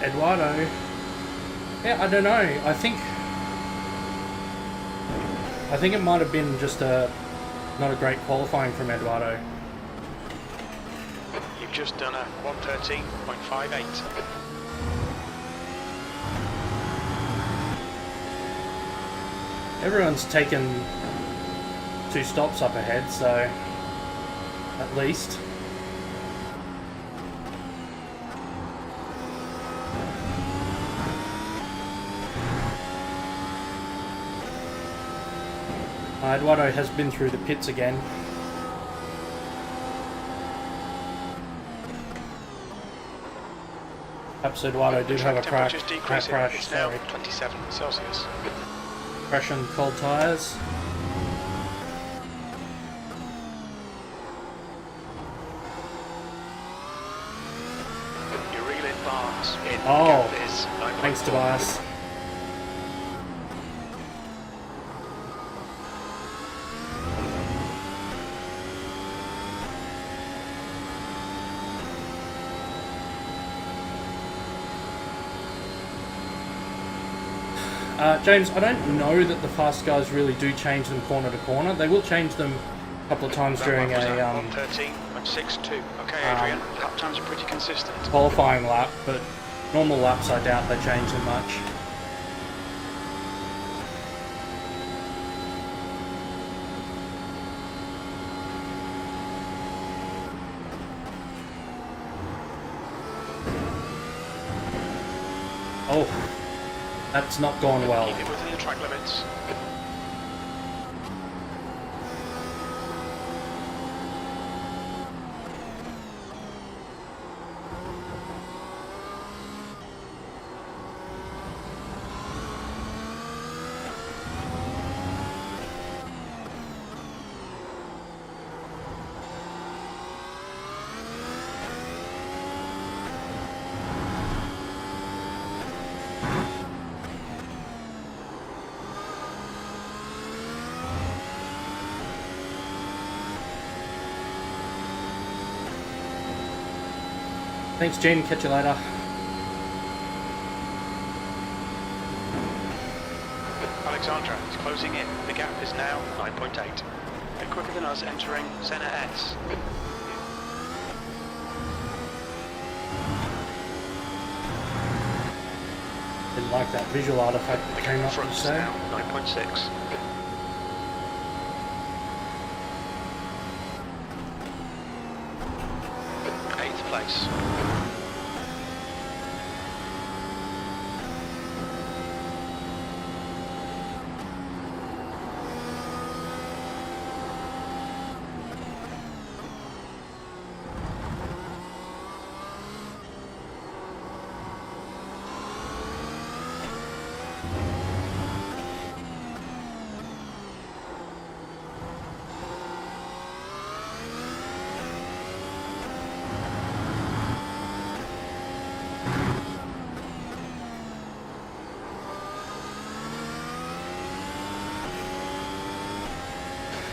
Eduardo. Yeah, I don't know. I think it might have been just not a great qualifying from Eduardo. You've just done a 113.58. Everyone's taken 2 stops up ahead, so at least. Eduardo has been through the pits again. Perhaps Eduardo did have a crash. It's now 27 Celsius. Crash on cold tyres. You're reeling Barnes in. Oh, thanks Tobias. James, I don't know that the fast guys really do change them corner to corner. They will change them a couple of times during a 113.62. Okay, Adrian, lap times are pretty consistent. Qualifying lap, but normal laps I doubt they change them much. That's not gone well. Keep it within the track limits. Thanks, Jen. Catch you later. Alexandra is closing in. The gap is now 9.8. They're quicker than us entering Senna S. Didn't like that visual artifact that The came gap in up front to is say. now 9.6. Eighth place.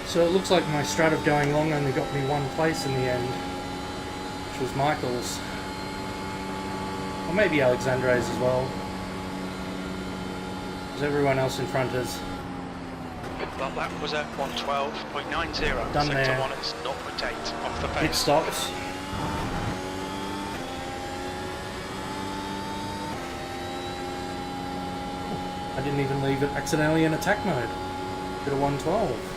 So it looks like my strat of going long only got me one place in the end, which was Michael's. Or maybe Alexandre's as well. Because everyone else in front is Well, that was a 112.90. Done Sector there. 1 is 0.8 off the pit pace. stops. I didn't even leave it accidentally in attack mode. Did a 112.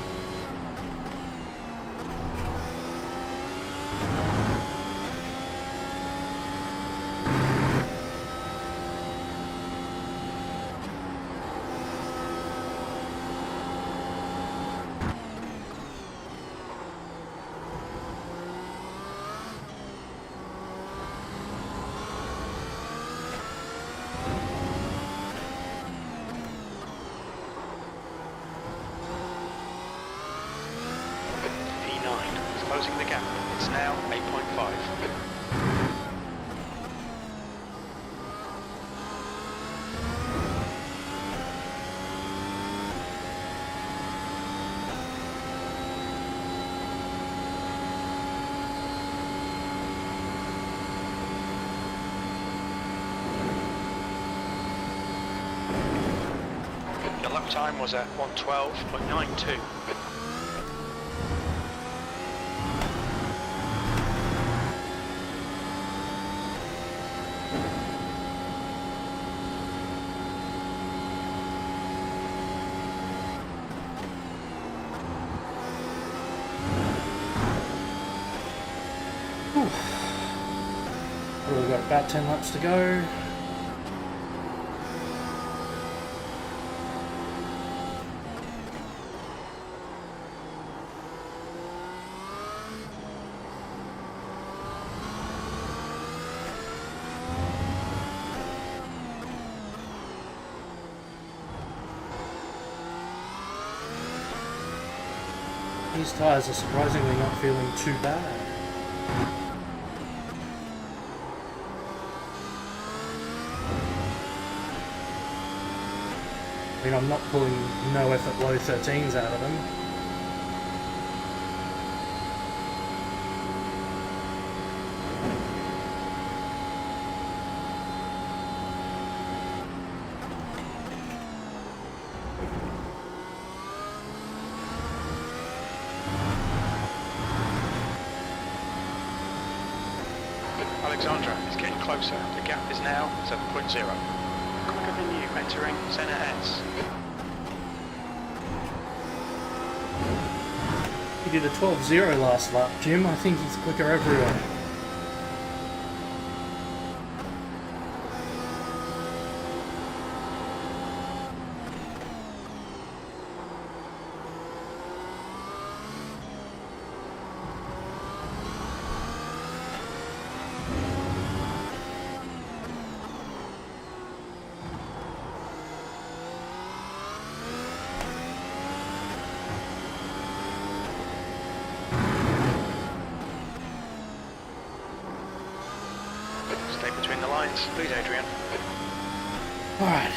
P9 is closing the gap. It's now 8.5. The lap time was at 112.92. We've got about 10 laps to go. These tyres are surprisingly not feeling too bad. I mean, I'm not pulling no effort low 13s out of them. Alexandra is getting closer. The gap is now 7.0. Quicker than you entering Senna S. He did a 12.0 last lap, Jim. I think he's quicker everywhere. lines, please, Adrian. Alright.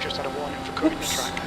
Just had a warning for cutting the track.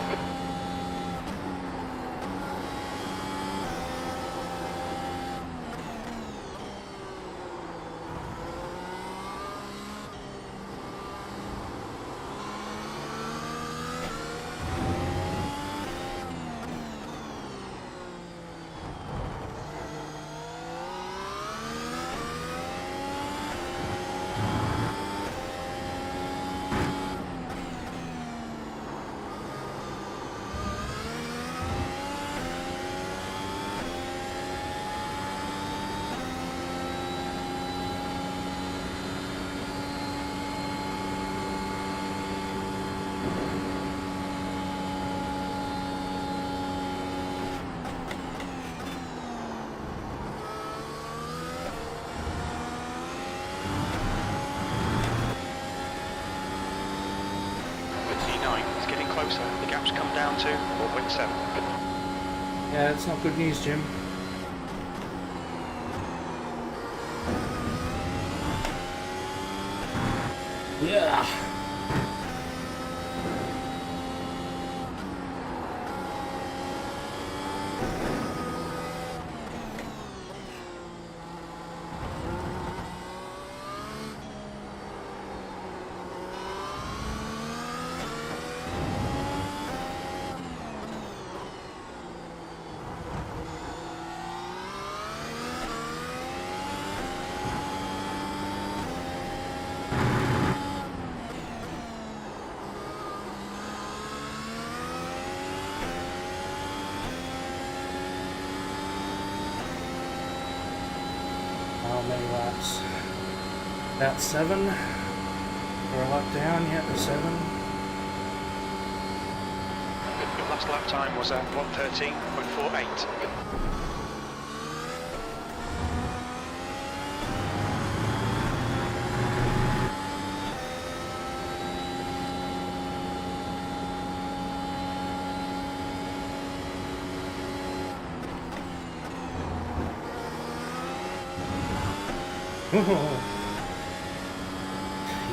Closer. The gap's come down to 4.7. Yeah, it's not good news, Jim. Yeah. How many laps? About 7. Or a lap down, yeah, 7. Your last lap time was at 1:13.48.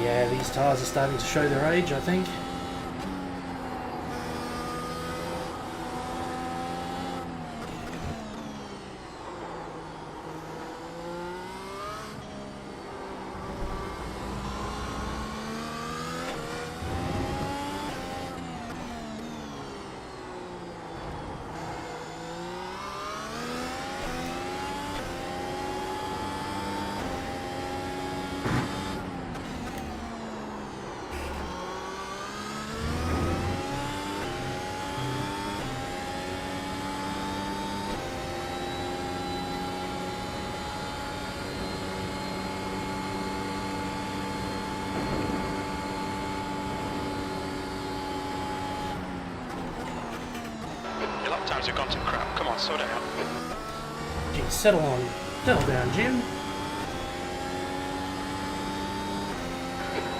Yeah, these tyres are starting to show their age, I think. Your lap times have gone to crap. Come on, sort it out. Gee, settle down, Jim.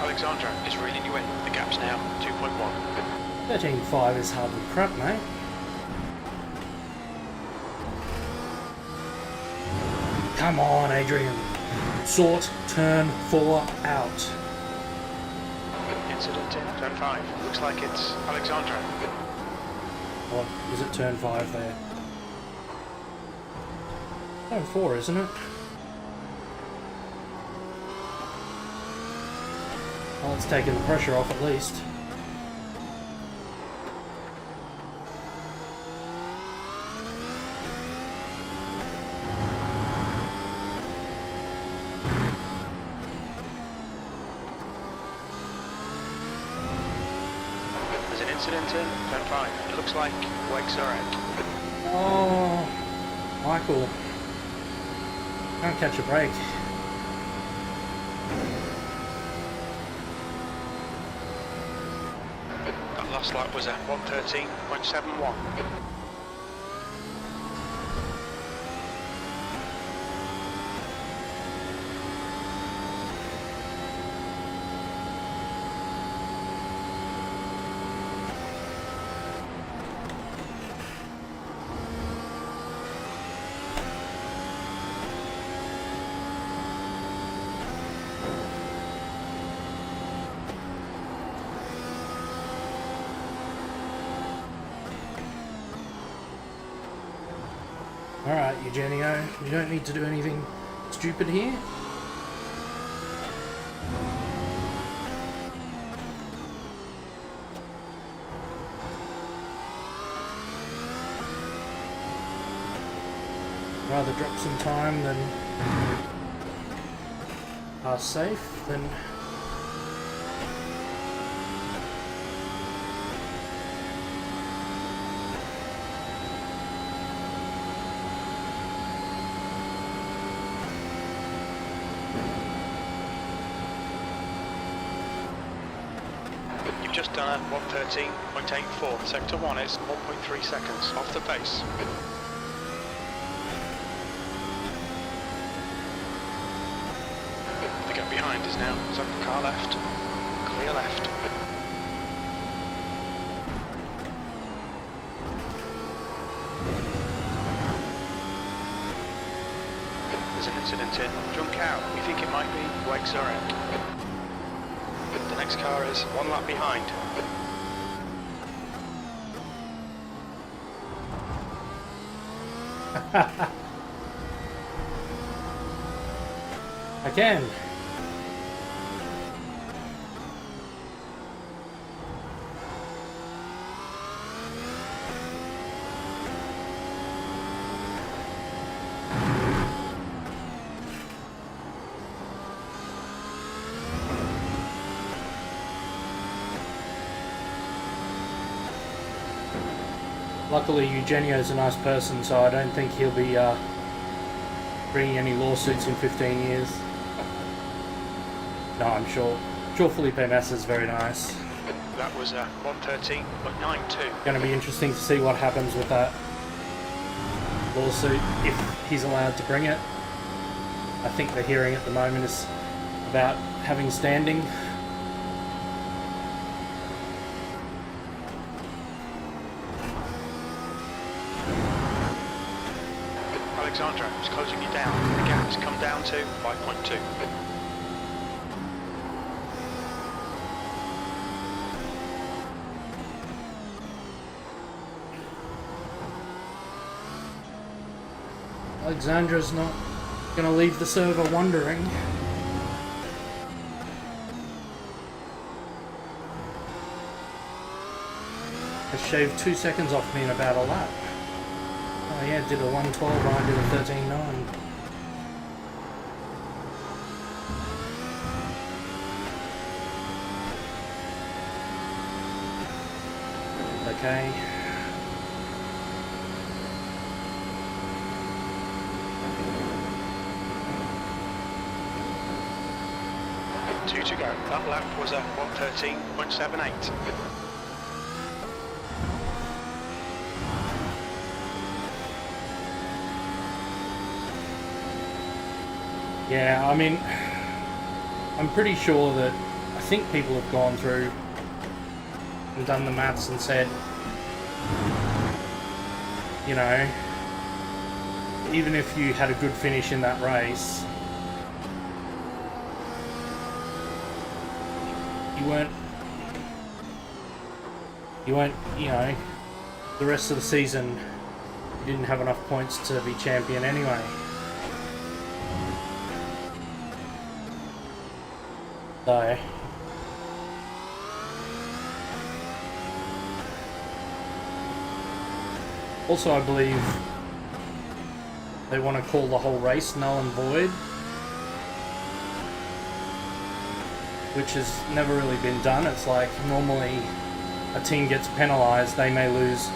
Alexandra is reeling you in. The gap's now 2.1. 13.5 is hardly crap, mate. Come on, Adrian. Sort turn 4 out. Incident in turn 5. Looks like it's Alexandra. What? Is it turn 5 there? Turn 4, isn't it? Well, it's taken the pressure off at least. There's an incident in turn 5. It looks like Wakes are out. Oh, Michael, can't catch a break. That last lap was at 1:13.71. Alright, Eugenio, you don't need to do anything stupid here. Rather drop some time than pass safe than You've just done a 1:13.84. Sector 1 is 1.3 seconds off the pace. The gap behind is now second car left. Clear left. There's an incident in Junk Out. We think it might be Wake Zurich. The next car is one lap behind. again. Luckily, Eugenio's a nice person, so I don't think he'll be bringing any lawsuits in 15 years. No, I'm sure. Sure, Felipe Massa's very nice. That was 1:13.92. Going to be interesting to see what happens with that lawsuit, if he's allowed to bring it. I think the hearing at the moment is about having standing. Alexandra is closing you down. The gap has come down to 5.2. Alexandra's not going to leave the server wondering. Has shaved 2 seconds off me in about a lap. Oh yeah, did a 1:12 and I did a 13:9. Okay. Two to go. That lap was a 1:13.78. Yeah, I mean, I'm pretty sure that I think people have gone through and done the maths and said, you know, even if you had a good finish in that race, you weren't, you know, the rest of the season you didn't have enough points to be champion anyway. So, also I believe they want to call the whole race null and void, which has never really been done. It's like normally a team gets penalised, they may lose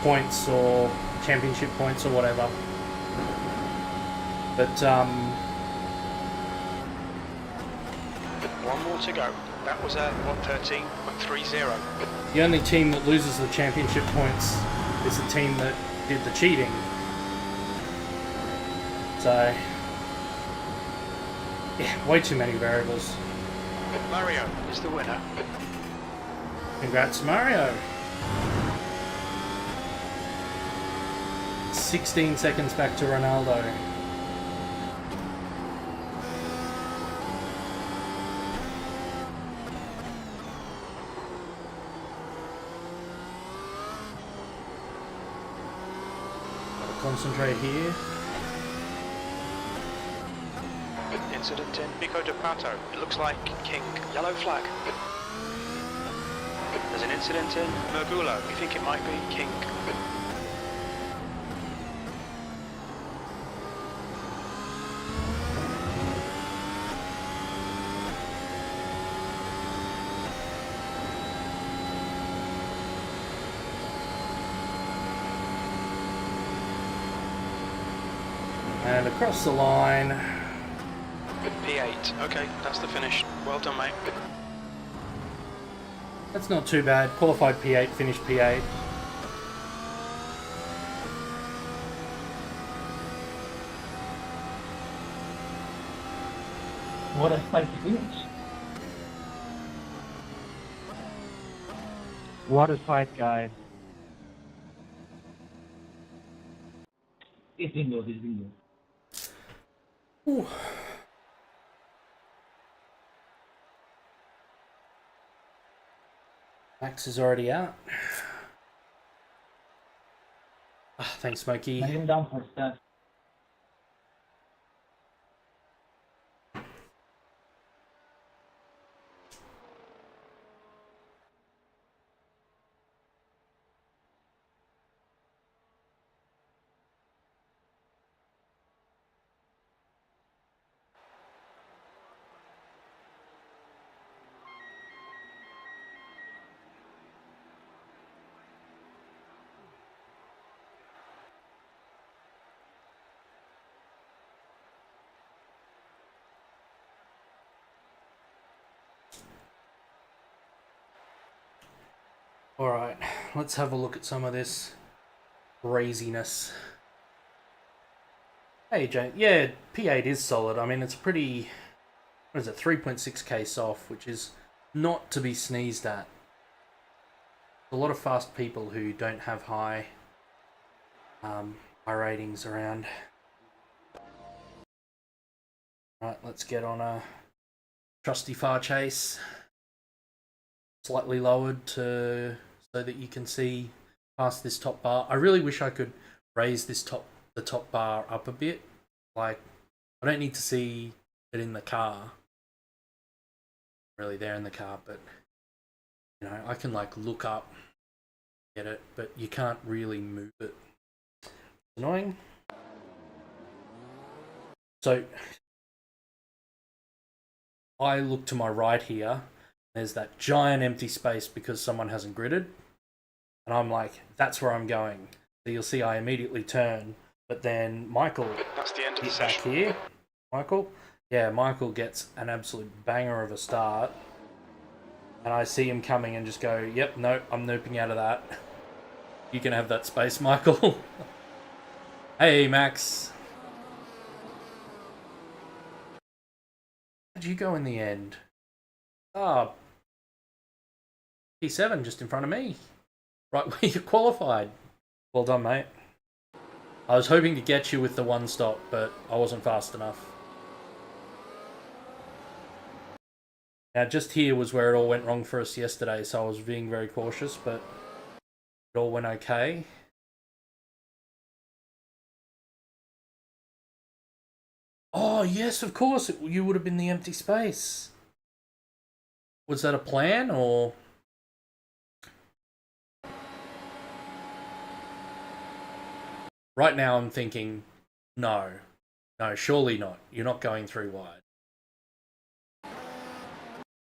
points or championship points or whatever, But One more to go. That was a 1:13.30. the only team that loses the championship points is the team that did the cheating. So, yeah, way too many variables. Mario is the winner. Congrats, Mario. 16 seconds back to Ronaldo. Gotta concentrate here. Incident in Pico de Pato. It looks like King. Yellow flag. There's an incident in Mergulo. We think it might be King. And across the line. P8. Okay, that's the finish. Well done, mate. That's not too bad. Qualified P8, finished P8. What a fight finish. What a fight, guys. It's bingo, it's bingo. Ooh. Max is already out. Ah, thanks, Smokey. I am down for that. Alright, let's have a look at some of this craziness. Hey, Jane. Yeah, P8 is solid. I mean, it's pretty... What is it? 3.6k soft, which is not to be sneezed at. A lot of fast people who don't have high ratings around. Right, let's get on a trusty far chase. Slightly lowered to so that you can see past this top bar. I really wish I could raise the top bar up a bit. Like, I don't need to see it in the car. Really there in the car, but you know, I can like look up, get it, but you can't really move it. It's annoying. So I look to my right here. There's that giant empty space because someone hasn't gridded. And I'm like, that's where I'm going. So you'll see I immediately turn. But then Michael That's the end of the gets back session. here. Michael? Yeah, Michael gets an absolute banger of a start. And I see him coming and just go, yep, no, I'm nooping out of that. You can have that space, Michael. Hey, Max. How'd you go in the end? Ah, P7 just in front of me. Right where you qualified. Well done, mate. I was hoping to get you with the one stop, but I wasn't fast enough. Now, just here was where it all went wrong for us yesterday, so I was being very cautious, but it all went okay. Oh, yes, of course, you would have been the empty space. Was that a plan, or...? Right now I'm thinking, no, surely not. You're not going through wide.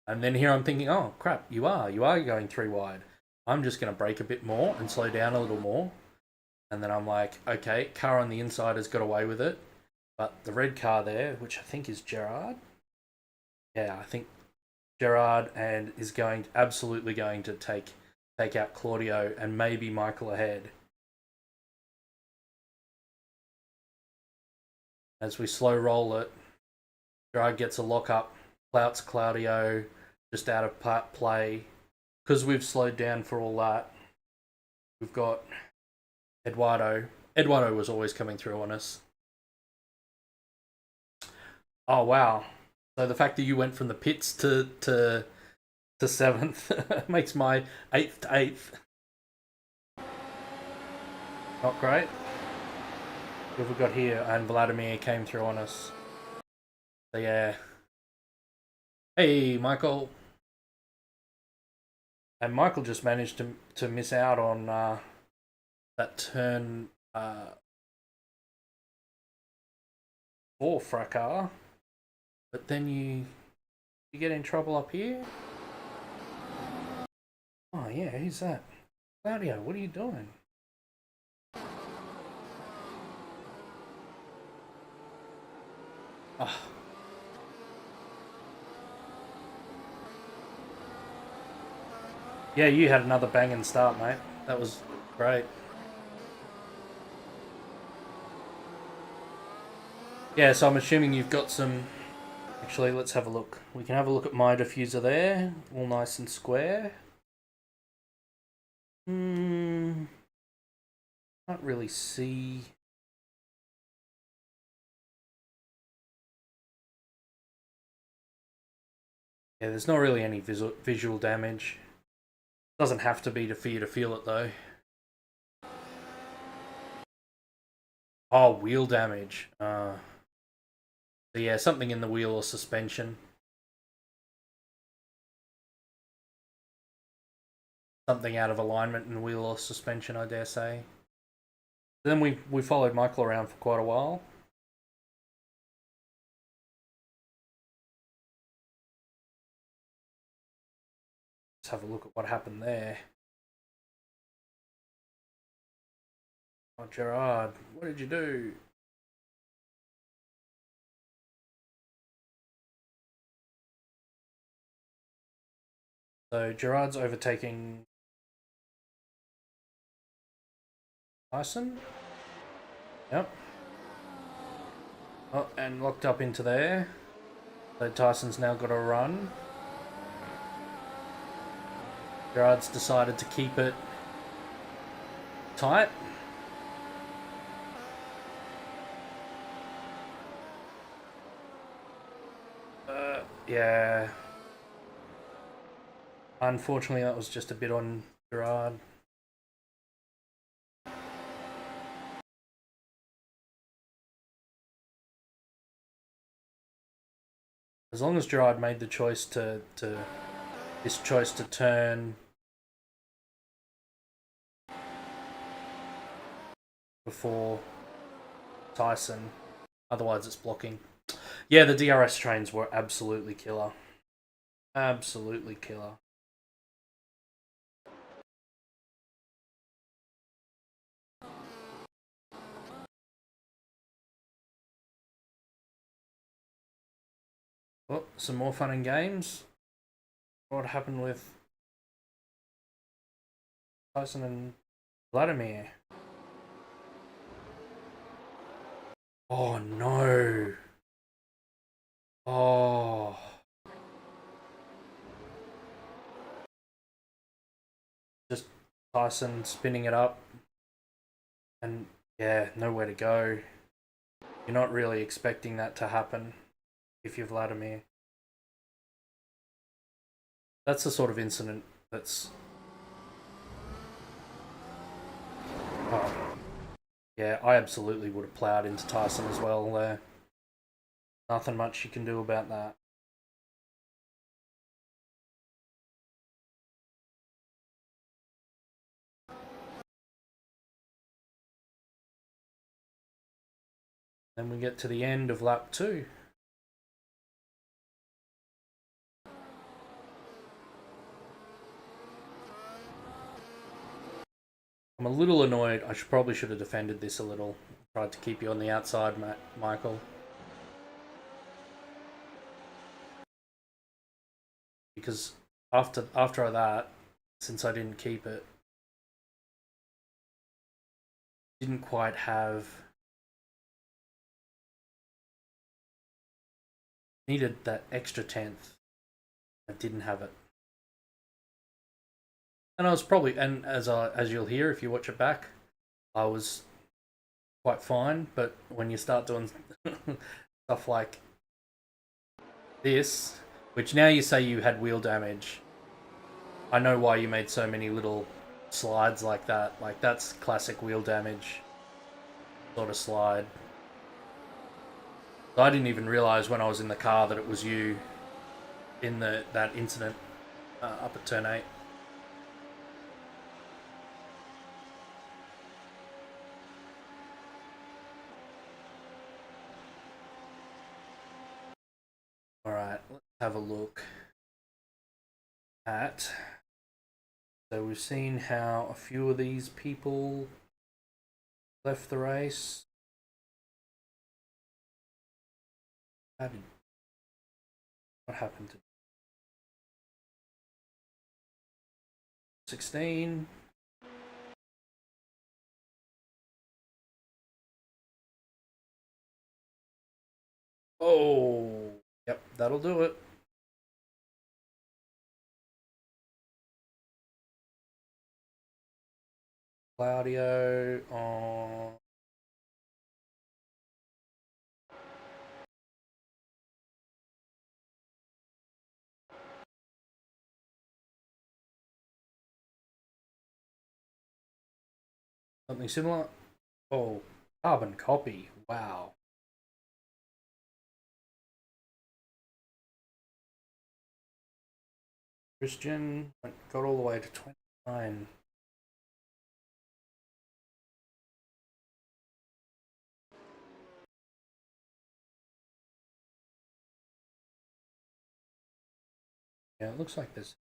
And then here I'm thinking, oh crap, you are going through wide. I'm just going to brake a bit more and slow down a little more. And then I'm like, okay, car on the inside has got away with it. But the red car there, which I think is Gerard. Yeah, I think Gerard and is absolutely going to take out Claudio and maybe Michael ahead. As we slow roll it, Gerard gets a lock up, clouts Claudio just out of play. Because we've slowed down for all that, we've got Eduardo. Eduardo was always coming through on us. Oh wow! So the fact that you went from the pits to seventh makes my eighth to eighth. Not great. What have we got here? And Vladimir came through on us. So yeah. Hey, Michael. And Michael just managed to miss out on that turn 4 fracas. But then you get in trouble up here. Oh yeah, who's that? Claudio, what are you doing? Oh. Yeah, you had another banging start, mate. That was great. Yeah, so I'm assuming you've got some... Actually, let's have a look. We can have a look at my diffuser there. All nice and square. Can't really see... Yeah, there's not really any visual damage. Doesn't have to be for you to feel it though. Oh, wheel damage. So yeah, something in the wheel or suspension. Something out of alignment in wheel or suspension, I dare say. Then we followed Michael around for quite a while. Let's have a look at what happened there. Oh, Gerard, what did you do? So Gerard's overtaking Tyson. Yep. Oh, and locked up into there. So Tyson's now got a run. Gerard's decided to keep it tight. Yeah. Unfortunately, that was just a bit on Gerard. As long as Gerard made the choice to turn before Tyson, otherwise it's blocking. Yeah, the DRS trains were absolutely killer. Absolutely killer. Oh, some more fun and games. What happened with Tyson and Vladimir? Oh no. Oh. Just Tyson spinning it up. And yeah, nowhere to go. You're not really expecting that to happen if you're Vladimir. That's the sort of incident that's... Oh. Yeah, I absolutely would have ploughed into Tyson as well there. Nothing much you can do about that. Then we get to the end of lap 2. I'm a little annoyed. I probably should have defended this a little. tried to keep you on the outside, Michael. Because after that, since I didn't keep it, didn't quite have, needed that extra 10th. I didn't have it. And I was probably, and as you'll hear if you watch it back, I was quite fine, but when you start doing stuff like this, which now you say you had wheel damage, I know why you made so many little slides like that. Like, that's classic wheel damage sort of slide. So I didn't even realise when I was in the car that it was you in that incident up at turn 8. Alright, let's have a look at... So we've seen how a few of these people left the race. What happened to 16? Oh, yep, that'll do it. Claudio on... Something similar? Oh, carbon copy. Wow. Christian got all the way to 29. Yeah, it looks like this.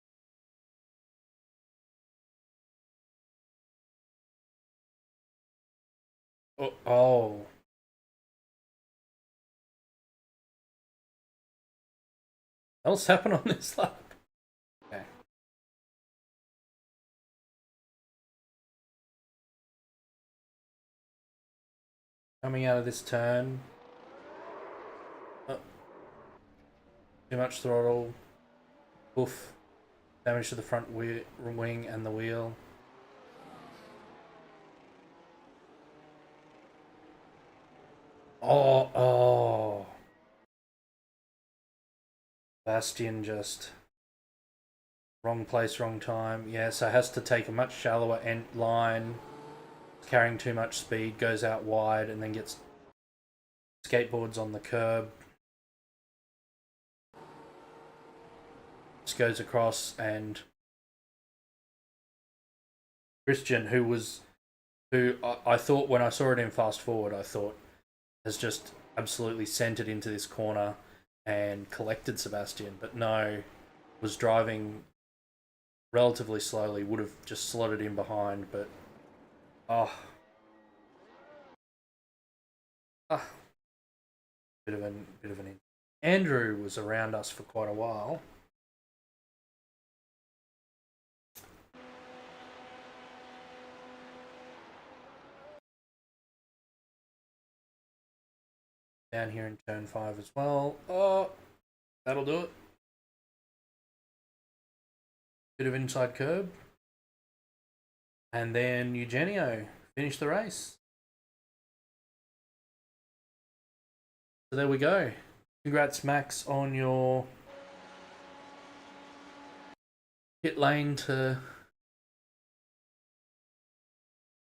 Oh. What else happened on this lap? Okay. Coming out of this turn. Oh. Too much throttle. Oof. Damage to the front wing and the wheel. Oh. Bastian just... Wrong place, wrong time. Yeah, so has to take a much shallower end line. Carrying too much speed, goes out wide, and then gets skateboards on the curb. Just goes across, and Christian, who I thought when I saw it in fast forward, I thought has just absolutely sent it into this corner and collected Sebastian, but no, was driving relatively slowly, would have just slotted in behind, but bit of an Andrew was around us for quite a while. Down here in turn 5 as well. Oh, that'll do it. Bit of inside curb. And then Eugenio finished the race. So there we go. Congrats, Max, on your pit lane to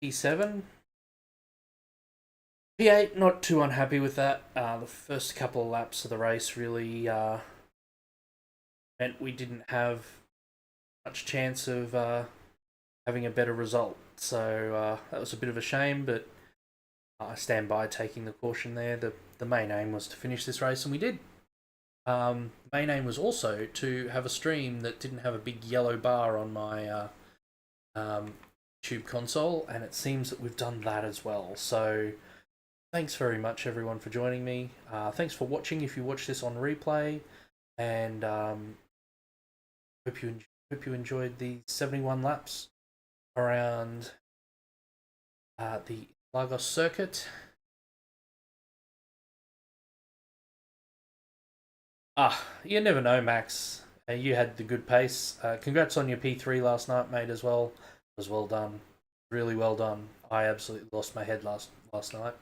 P7. P8, not too unhappy with that. The first couple of laps of the race really meant we didn't have much chance of having a better result. So that was a bit of a shame, but I stand by taking the caution there. The main aim was to finish this race, and we did. Main aim was also to have a stream that didn't have a big yellow bar on my tube console, and it seems that we've done that as well. So thanks very much, everyone, for joining me. Thanks for watching if you watch this on replay, and hope you enjoyed the 71 laps around the Lagos circuit. You never know, Max. You had the good pace. Congrats on your P3 last night, mate, as well. It was well done. Really well done. I absolutely lost my head last night.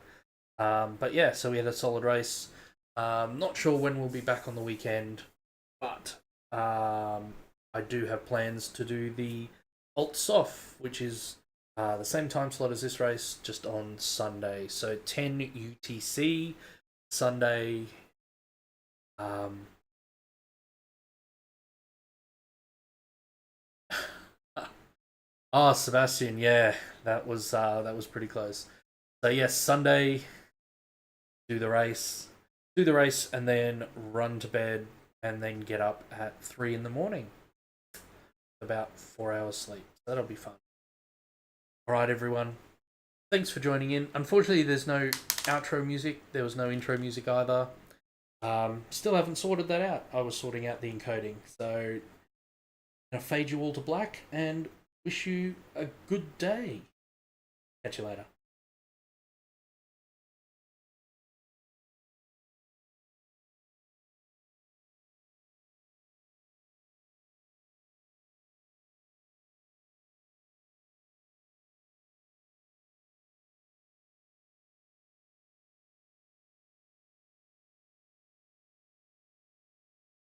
But yeah, so we had a solid race. Not sure when we'll be back on the weekend, but I do have plans to do the Alt Soft, which is the same time slot as this race, just on Sunday. So 10 UTC, Sunday. Oh, Sebastian, yeah, that was pretty close. So yes, Sunday, do the race, and then run to bed, and then get up at 3 in the morning. About 4 hours sleep. That'll be fun. All right, everyone. Thanks for joining in. Unfortunately, there's no outro music. There was no intro music either. Still haven't sorted that out. I was sorting out the encoding. So, I'm gonna fade you all to black and wish you a good day. Catch you later.